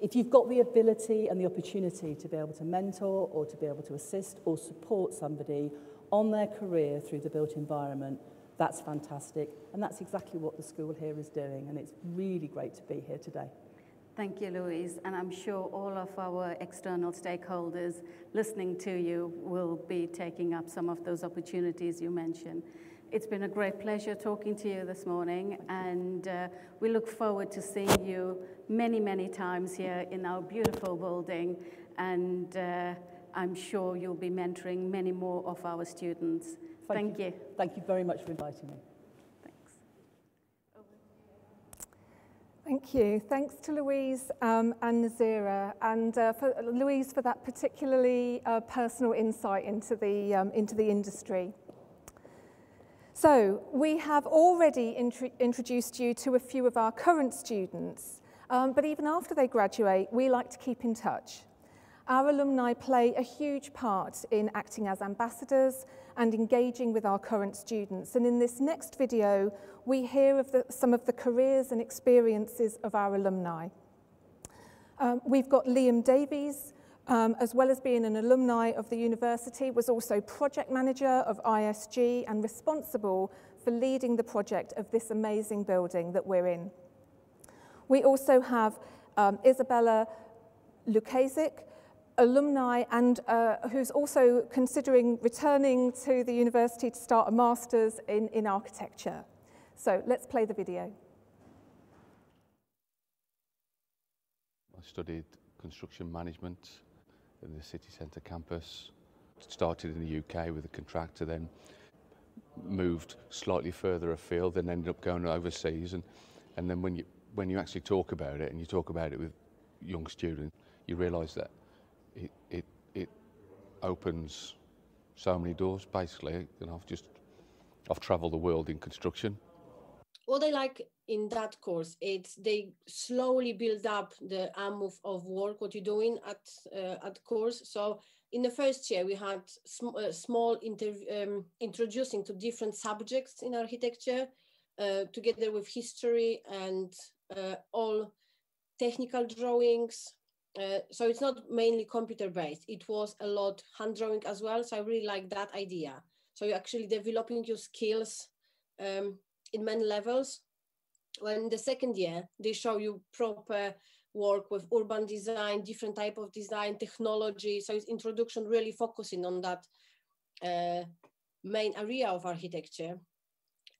if you've got the ability and the opportunity to be able to mentor or to be able to assist or support somebody on their career through the built environment, that's fantastic. And that's exactly what the school here is doing, and it's really great to be here today. Thank you, Louise. And I'm sure all of our external stakeholders listening to you will be taking up some of those opportunities you mentioned. It's been a great pleasure talking to you this morning, and we look forward to seeing you many, many times here in our beautiful building, and I'm sure you'll be mentoring many more of our students. Thank you. Thank you very much for inviting me. Thank you. Thanks to Louise and Nazira, and for Louise for that particularly personal insight into the industry. So we have already introduced you to a few of our current students, but even after they graduate, we like to keep in touch. Our alumni play a huge part in acting as ambassadors and engaging with our current students. And in this next video, we hear of some of the careers and experiences of our alumni. We've got Liam Davies, as well as being an alumni of the university, was also project manager of ISG and responsible for leading the project of this amazing building that we're in. We also have Isabella Lukazic, alumni, and who's also considering returning to the university to start a master's in architecture. So let's play the video. I studied construction management in the city centre campus. Started in the UK with a contractor, then moved slightly further afield, and ended up going overseas. And then when you actually talk about it, and you talk about it with young students, you realise that it opens so many doors, basically. And I've travelled the world in construction. What I like in that course, it's they slowly build up the arm of work, what you're doing at course. So in the first year, we had small introducing to different subjects in architecture, together with history and all technical drawings. So it's not mainly computer based. It was a lot hand drawing as well. So I really like that idea. So you're actually developing your skills in many levels. When in the second year, they show you proper work with urban design, different type of design, technology. So it's introduction really focusing on that main area of architecture.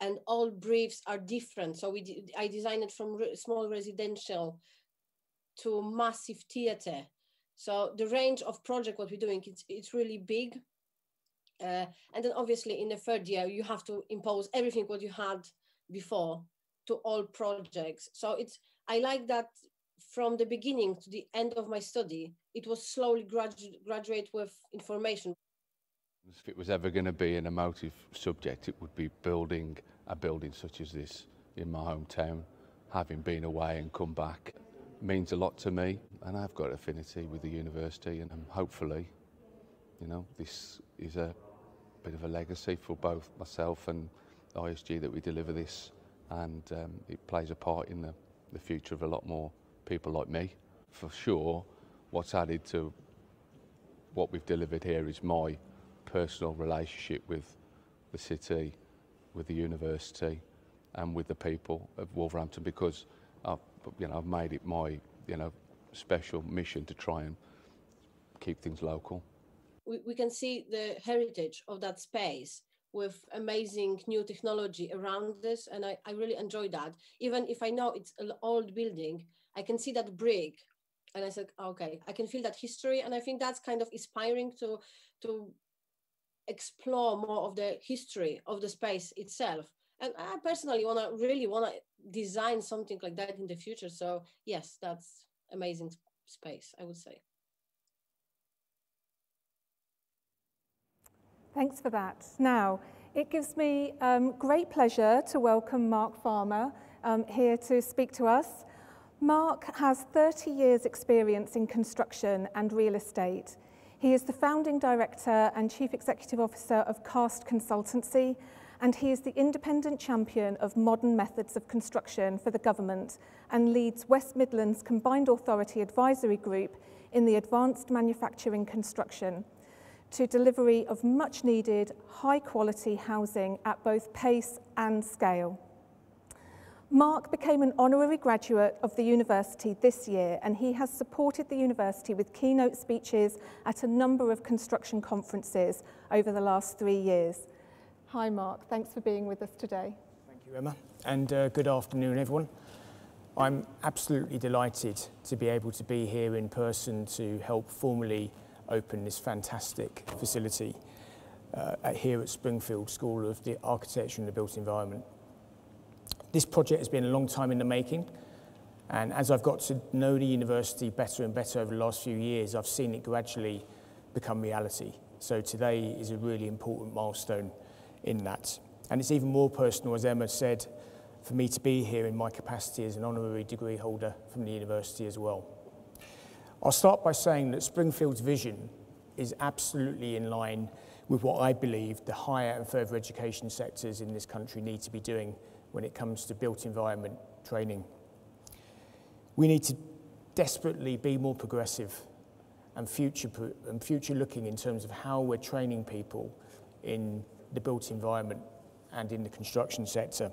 And all briefs are different. So I designed it from small residential to massive theater. So the range of project what we're doing, it's really big. And then obviously in the third year, you have to impose everything what you had before to all projects. So I like that from the beginning to the end of my study, it was slowly graduate with information. If it was ever going to be an emotive subject, it would be building a building such as this in my hometown. Having been away and come back means a lot to me, and I've got affinity with the university, and hopefully, you know, this is a bit of a legacy for both myself and ISG that we deliver this, and it plays a part in the future of a lot more people like me. For sure, what's added to what we've delivered here is my personal relationship with the city, with the university, and with the people of Wolverhampton, because I've made it my special mission to try and keep things local. We can see the heritage of that space with amazing new technology around this, and I really enjoy that. Even if I know it's an old building, I can see that brick, and I said, okay, I can feel that history, and I think that's kind of inspiring to explore more of the history of the space itself. And I personally really want to design something like that in the future. So yes, that's amazing space, I would say. Thanks for that. Now, it gives me great pleasure to welcome Mark Farmer here to speak to us. Mark has 30 years experience in construction and real estate. He is the founding director and chief executive officer of Cast Consultancy, and he is the independent champion of modern methods of construction for the government and leads West Midlands Combined Authority Advisory Group in the advanced manufacturing construction to delivery of much needed high quality housing at both pace and scale. Mark became an honorary graduate of the university this year, and he has supported the university with keynote speeches at a number of construction conferences over the last 3 years. Hi Mark, thanks for being with us today. Thank you, Emma, and good afternoon everyone. I'm absolutely delighted to be able to be here in person to help formally open this fantastic facility here at Springfield School of the Architecture and the Built Environment. This project has been a long time in the making, and as I've got to know the university better and better over the last few years, I've seen it gradually become reality. So today is a really important milestone in that. And it's even more personal, as Emma said, for me to be here in my capacity as an honorary degree holder from the university as well. I'll start by saying that Springfield's vision is absolutely in line with what I believe the higher and further education sectors in this country need to be doing when it comes to built environment training. We need to desperately be more progressive and future looking in terms of how we're training people in the built environment and in the construction sector.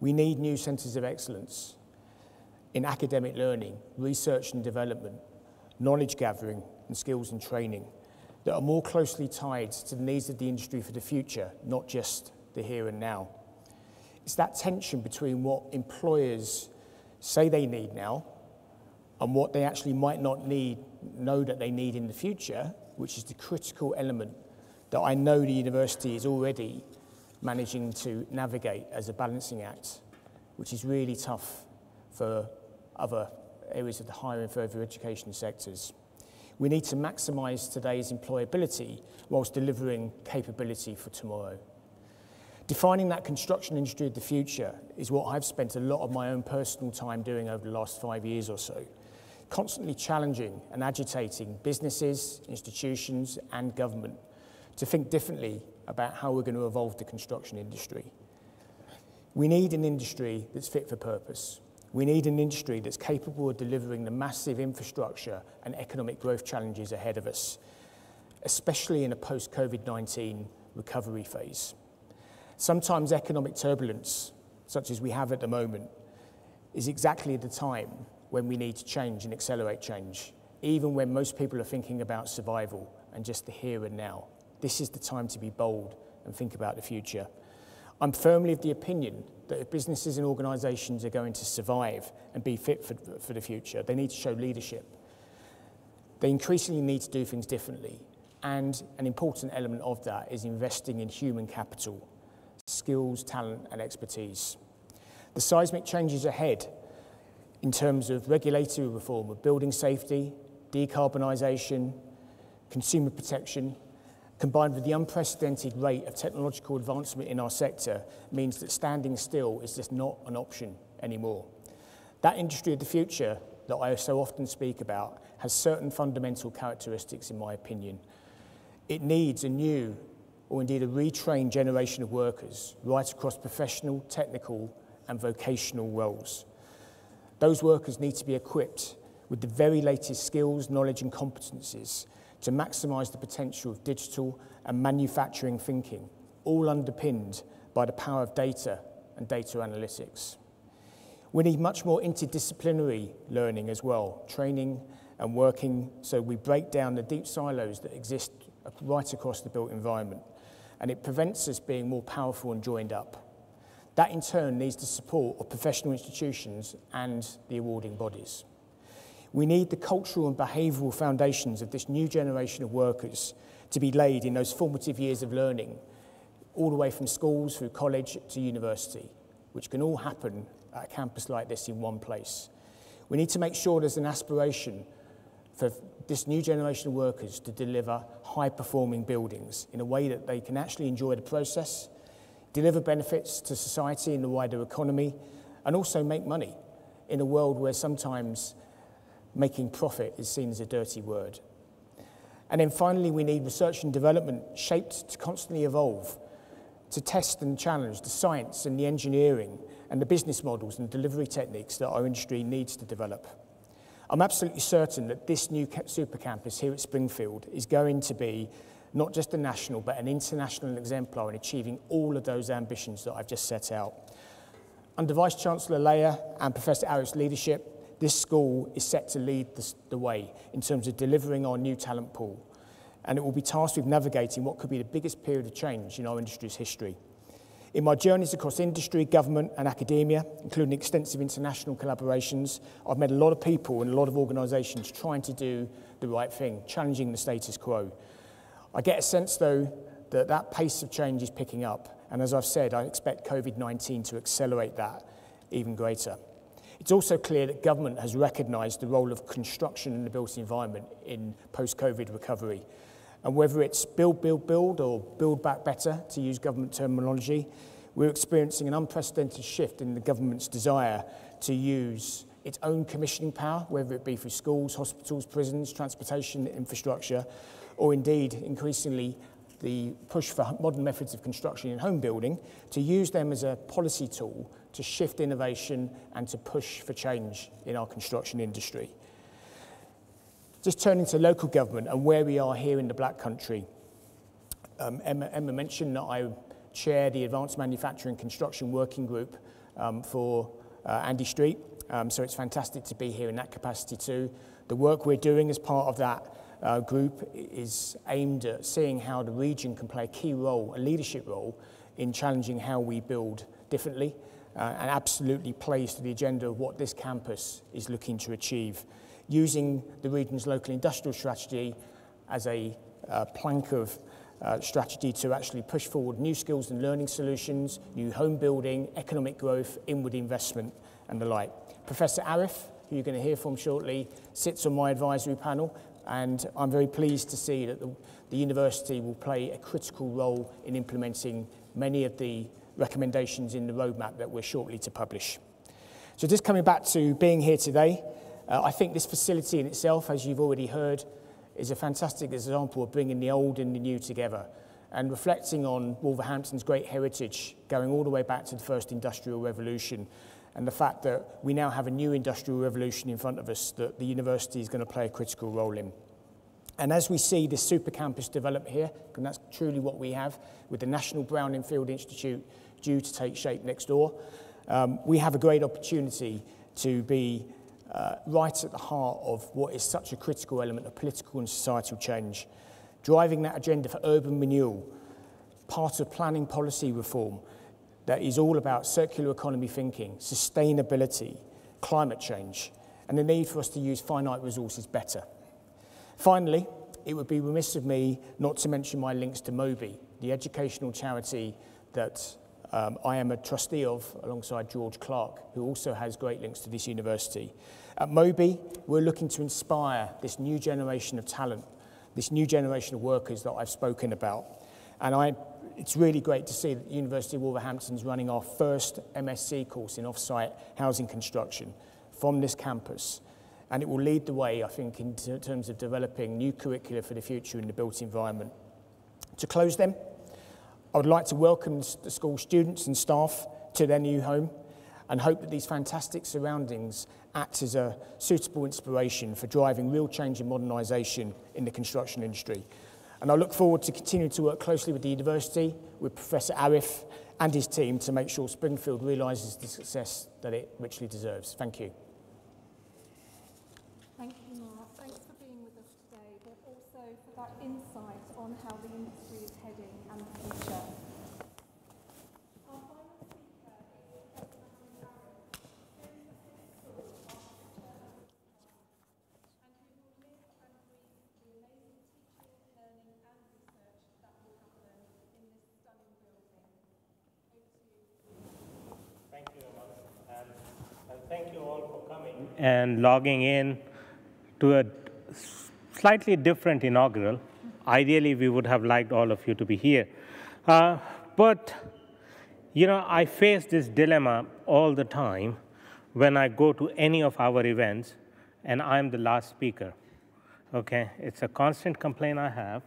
We need new centres of excellence in academic learning, research and development, knowledge gathering and skills and training that are more closely tied to the needs of the industry for the future, not just the here and now. It's that tension between what employers say they need now and what they actually might not know that they need in the future, which is the critical element that I know the university is already managing to navigate as a balancing act, which is really tough for other areas of the higher and further education sectors. We need to maximise today's employability whilst delivering capability for tomorrow. Defining that construction industry of the future is what I've spent a lot of my own personal time doing over the last 5 years or so, constantly challenging and agitating businesses, institutions and government to think differently about how we're going to evolve the construction industry. We need an industry that's fit for purpose. We need an industry that's capable of delivering the massive infrastructure and economic growth challenges ahead of us, especially in a post-COVID-19 recovery phase. Sometimes economic turbulence, such as we have at the moment, is exactly the time when we need to change and accelerate change, even when most people are thinking about survival and just the here and now. This is the time to be bold and think about the future. I'm firmly of the opinion that if businesses and organisations are going to survive and be fit for the future, they need to show leadership. They increasingly need to do things differently, and an important element of that is investing in human capital, skills, talent and expertise. The seismic changes ahead in terms of regulatory reform of building safety, decarbonisation, consumer protection, combined with the unprecedented rate of technological advancement in our sector, means that standing still is just not an option anymore. That industry of the future that I so often speak about has certain fundamental characteristics, in my opinion. It needs a new, or indeed a retrained generation of workers right across professional, technical and vocational roles. Those workers need to be equipped with the very latest skills, knowledge and competencies to maximise the potential of digital and manufacturing thinking, all underpinned by the power of data and data analytics. We need much more interdisciplinary learning as well, training and working so we break down the deep silos that exist right across the built environment, and it prevents us being more powerful and joined up. That in turn needs the support of professional institutions and the awarding bodies. We need the cultural and behavioural foundations of this new generation of workers to be laid in those formative years of learning, all the way from schools through college to university, which can all happen at a campus like this in one place. We need to make sure there's an aspiration for this new generation of workers to deliver high-performing buildings in a way that they can actually enjoy the process, deliver benefits to society and the wider economy, and also make money in a world where sometimes making profit is seen as a dirty word. And then finally, we need research and development shaped to constantly evolve, to test and challenge the science and the engineering and the business models and delivery techniques that our industry needs to develop. I'm absolutely certain that this new super campus here at Springfield is going to be not just a national but an international exemplar in achieving all of those ambitions that I've just set out. Under Vice-Chancellor Leah and Professor Arif's leadership, this school is set to lead the way in terms of delivering our new talent pool, and it will be tasked with navigating what could be the biggest period of change in our industry's history. In my journeys across industry, government and academia, including extensive international collaborations, I've met a lot of people and a lot of organisations trying to do the right thing, challenging the status quo. I get a sense, though, that that pace of change is picking up, and as I've said, I expect COVID-19 to accelerate that even greater. It's also clear that government has recognised the role of construction in the built environment in post-COVID recovery. And whether it's build, build, build or build back better, to use government terminology, we're experiencing an unprecedented shift in the government's desire to use its own commissioning power, whether it be through schools, hospitals, prisons, transportation, infrastructure, or indeed, increasingly, the push for modern methods of construction in home building, to use them as a policy tool to shift innovation and to push for change in our construction industry. Just turning to local government and where we are here in the Black Country. Emma mentioned that I chair the Advanced Manufacturing Construction Working Group for Andy Street, so it's fantastic to be here in that capacity too. The work we're doing as part of that group is aimed at seeing how the region can play a key role, a leadership role, in challenging how we build differently, and absolutely plays to the agenda of what this campus is looking to achieve, using the region's local industrial strategy as a plank of strategy to actually push forward new skills and learning solutions, new home building, economic growth, inward investment and the like. Professor Arif, who you're going to hear from shortly, sits on my advisory panel, and I'm very pleased to see that the university will play a critical role in implementing many of the recommendations in the roadmap that we're shortly to publish. So just coming back to being here today, I think this facility in itself, as you've already heard, is a fantastic example of bringing the old and the new together and reflecting on Wolverhampton's great heritage going all the way back to the first industrial revolution, and the fact that we now have a new industrial revolution in front of us that the university is going to play a critical role in. And as we see this super campus develop here, and that's truly what we have, with the National Brownfield Institute due to take shape next door, we have a great opportunity to be right at the heart of what is such a critical element of political and societal change, driving that agenda for urban renewal, part of planning policy reform that is all about circular economy thinking, sustainability, climate change, and the need for us to use finite resources better. Finally, it would be remiss of me not to mention my links to Moby, the educational charity that I am a trustee of alongside George Clark, who also has great links to this university. At Moby, we're looking to inspire this new generation of talent, this new generation of workers that I've spoken about. And it's really great to see that the University of Wolverhampton is running our first MSc course in off-site housing construction from this campus. And it will lead the way, I think, in terms of developing new curricula for the future in the built environment. To close then, I would like to welcome the school students and staff to their new home and hope that these fantastic surroundings act as a suitable inspiration for driving real change and modernisation in the construction industry. And I look forward to continuing to work closely with the university, with Professor Arif and his team to make sure Springfield realises the success that it richly deserves. Thank you. Thank you, Mark. Thanks for being with us today, but also for that insight on how the industry is heading and the future. Our final speaker is Professor Honorary Graduate, who is a physical architecture and who will live and breathe the amazing teaching, learning and research that will happen in this stunning building. Over to you. Thank you, Emma. And thank you all for coming and logging in to a slightly different inaugural. Ideally, we would have liked all of you to be here. But, you know, I face this dilemma all the time when I go to any of our events and I'm the last speaker, okay? It's a constant complaint I have,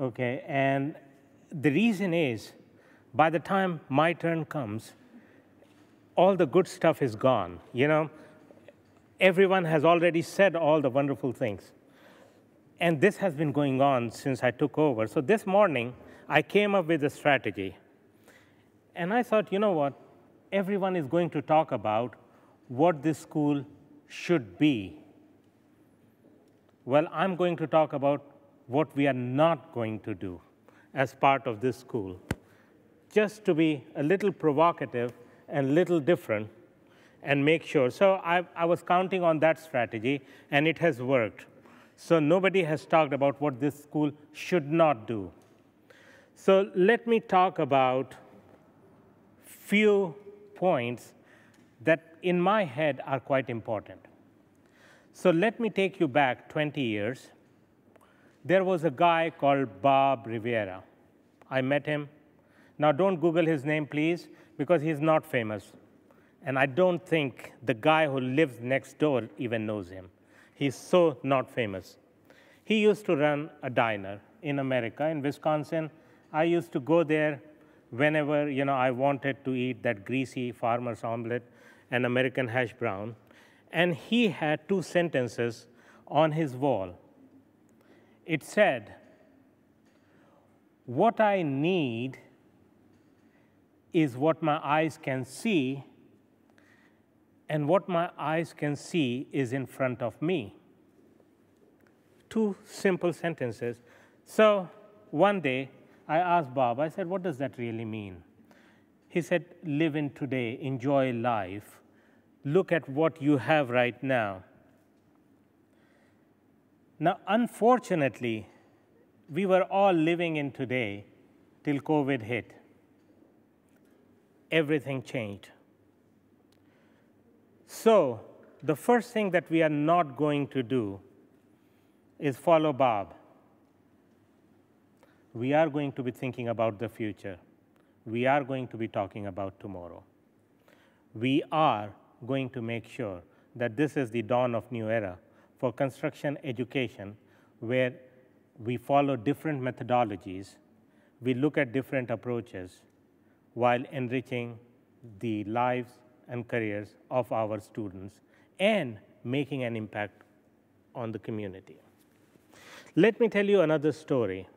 okay? And the reason is, by the time my turn comes, all the good stuff is gone, you know? Everyone has already said all the wonderful things. And this has been going on since I took over. So this morning, I came up with a strategy. And I thought, you know what? Everyone is going to talk about what this school should be. Well, I'm going to talk about what we are not going to do as part of this school, just to be a little provocative and a little different and make sure. So I was counting on that strategy, and it has worked. So nobody has talked about what this school should not do. So let me talk about few points that in my head are quite important. So let me take you back 20 years. There was a guy called Bob Rivera. I met him. Now don't Google his name, please, because he's not famous. And I don't think the guy who lives next door even knows him. He's so not famous. He used to run a diner in America, in Wisconsin. I used to go there whenever, you know, I wanted to eat that greasy farmer's omelet and American hash brown. And he had two sentences on his wall. It said, "What I need is what my eyes can see, and what my eyes can see is in front of me." Two simple sentences. So one day, I asked Bob, I said, what does that really mean? He said, live in today, enjoy life, look at what you have right now. Now, unfortunately, we were all living in today till COVID hit. Everything changed. So the first thing that we are not going to do is follow Bob. We are going to be thinking about the future. We are going to be talking about tomorrow. We are going to make sure that this is the dawn of new era for construction education, where we follow different methodologies, we look at different approaches while enriching the lives and careers of our students and making an impact on the community. Let me tell you another story.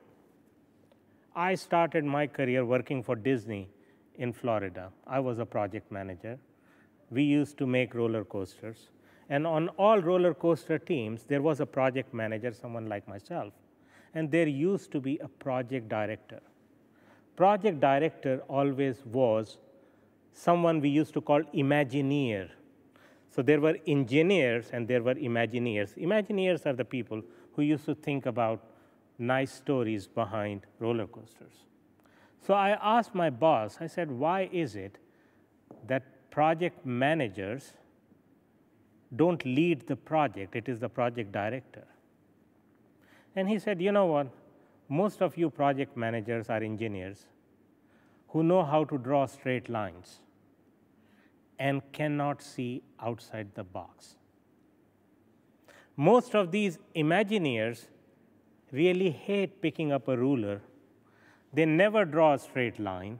I started my career working for Disney in Florida. I was a project manager. We used to make roller coasters. And on all roller coaster teams, there was a project manager, someone like myself. And there used to be a project director. Project director always was someone we used to call Imagineer. So there were engineers and there were Imagineers. Imagineers are the people who used to think about nice stories behind roller coasters. So I asked my boss, I said, why is it that project managers don't lead the project? It is the project director. And he said, you know what? Most of you project managers are engineers who know how to draw straight lines and cannot see outside the box. Most of these Imagineers really hate picking up a ruler. They never draw a straight line,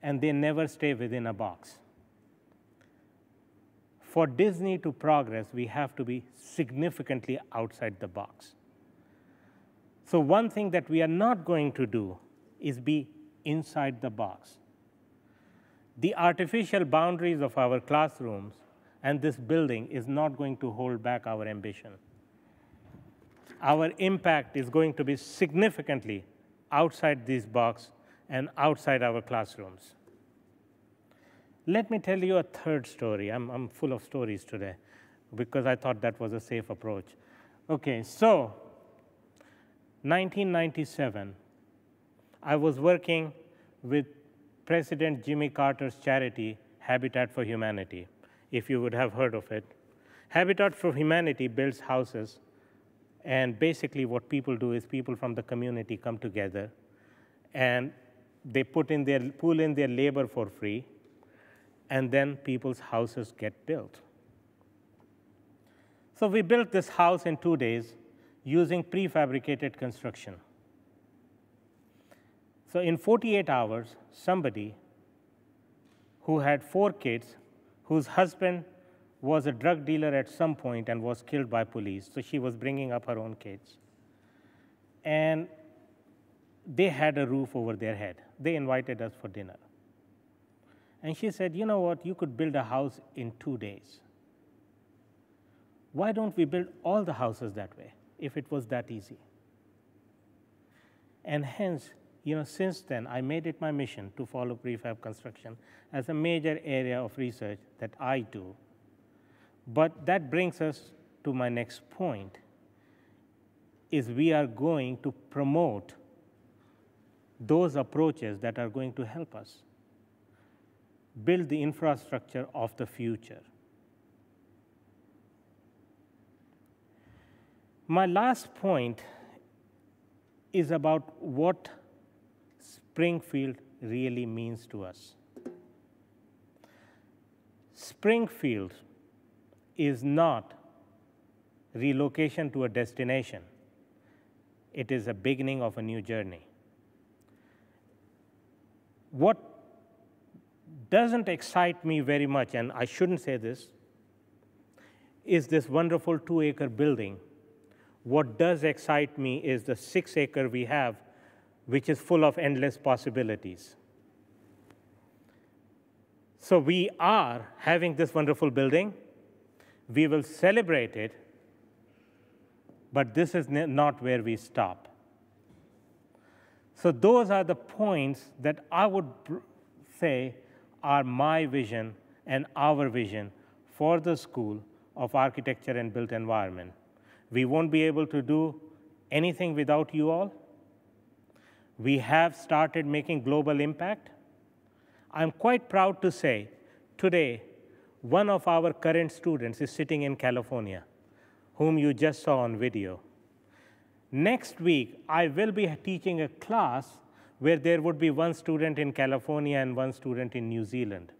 and they never stay within a box. For Disney to progress, we have to be significantly outside the box. So one thing that we are not going to do is be inside the box. The artificial boundaries of our classrooms and this building is not going to hold back our ambition. Our impact is going to be significantly outside this box and outside our classrooms. Let me tell you a third story. I'm full of stories today because I thought that was a safe approach. Okay, so 1997, I was working with President Jimmy Carter's charity, Habitat for Humanity, if you would have heard of it. Habitat for Humanity builds houses, and basically what people do is people from the community come together, and they pool in their labor for free, and then people's houses get built. So we built this house in 2 days using prefabricated construction. So in 48 hours, somebody who had 4 kids, whose husband was a drug dealer at some point and was killed by police, so she was bringing up her own kids. And they had a roof over their head. They invited us for dinner. And she said, you know what, you could build a house in 2 days. Why don't we build all the houses that way, if it was that easy? And hence, since then, I made it my mission to follow prefab construction as a major area of research that I do. But that brings us to my next point, is we are going to promote those approaches that are going to help us build the infrastructure of the future. My last point is about what Springfield really means to us. Springfield is not relocation to a destination. It is a beginning of a new journey. What doesn't excite me very much, and I shouldn't say this, is this wonderful 2-acre building. What does excite me is the 6-acre we have, which is full of endless possibilities. So we are having this wonderful building. We will celebrate it, but this is not where we stop. So those are the points that I would say are my vision and our vision for the School of Architecture and Built Environment. We won't be able to do anything without you all. We have started making global impact. I'm quite proud to say today, one of our current students is sitting in California, whom you just saw on video. Next week, I will be teaching a class where there would be 1 student in California and 1 student in New Zealand.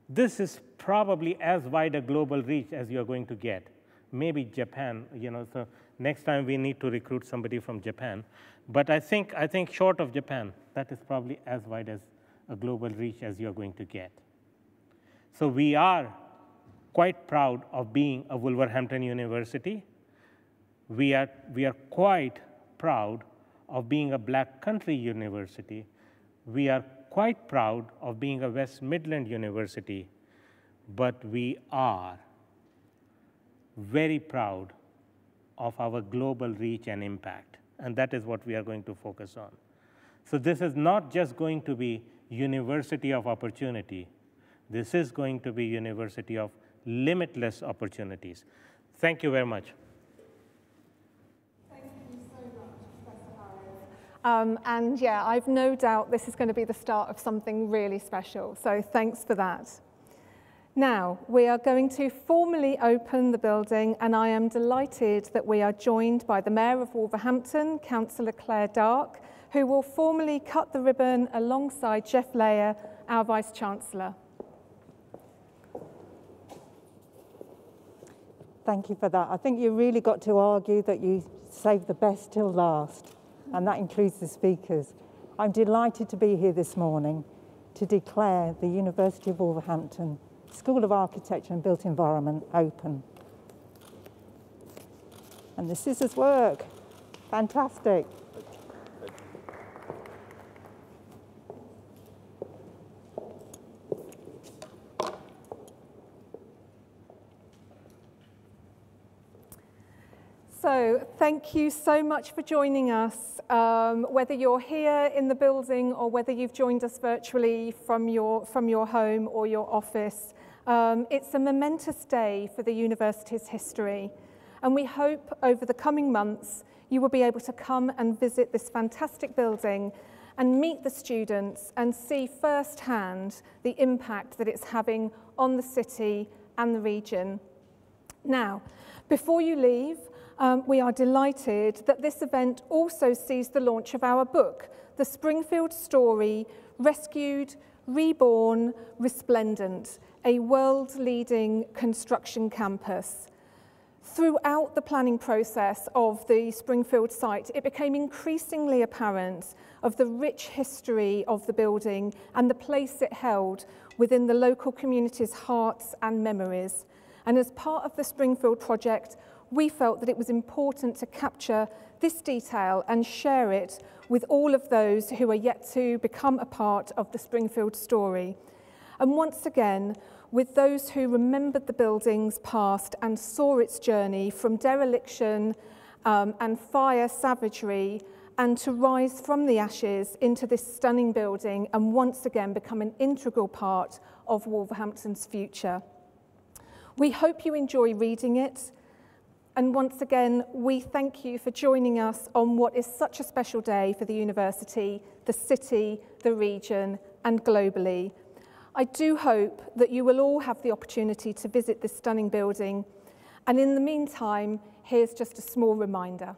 This is probably as wide a global reach as you're going to get. Maybe Japan, so next time we need to recruit somebody from Japan. But I think short of Japan, that is probably as wide as a global reach as you're going to get. So we are quite proud of being a Wolverhampton University. We are quite proud of being a Black Country University. We are quite proud of being a West Midland University, but we are very proud of our global reach and impact, and that is what we are going to focus on. So this is not just going to be University of Opportunity. This is going to be University of limitless opportunities. Thank you very much. Thank you so much, Professor Harris. And yeah, I've no doubt this is going to be the start of something really special. So thanks for that. Now, we are going to formally open the building, and I am delighted that we are joined by the Mayor of Wolverhampton, Councillor Claire Darke, who will formally cut the ribbon alongside Jeff Layer, our Vice-Chancellor. Thank you for that. I think you really got to argue that you saved the best till last, and that includes the speakers. I'm delighted to be here this morning to declare the University of Wolverhampton School of Architecture and Built Environment open. And the scissors work. Fantastic. So thank you so much for joining us, whether you're here in the building or whether you've joined us virtually from your home or your office. It's a momentous day for the university's history, and we hope over the coming months you will be able to come and visit this fantastic building and meet the students and see firsthand the impact that it's having on the city and the region. Now, before you leave, we are delighted that this event also sees the launch of our book, The Springfield Story, Rescued, Reborn, Resplendent, a world-leading construction campus. Throughout the planning process of the Springfield site, it became increasingly apparent of the rich history of the building and the place it held within the local community's hearts and memories. And as part of the Springfield project, we felt that it was important to capture this detail and share it with all of those who are yet to become a part of the Springfield story. And once again, with those who remembered the building's past and saw its journey from dereliction and fire savagery, and to rise from the ashes into this stunning building and once again become an integral part of Wolverhampton's future. We hope you enjoy reading it. And once again, we thank you for joining us on what is such a special day for the university, the city, the region, and globally. I do hope that you will all have the opportunity to visit this stunning building. And in the meantime, here's just a small reminder.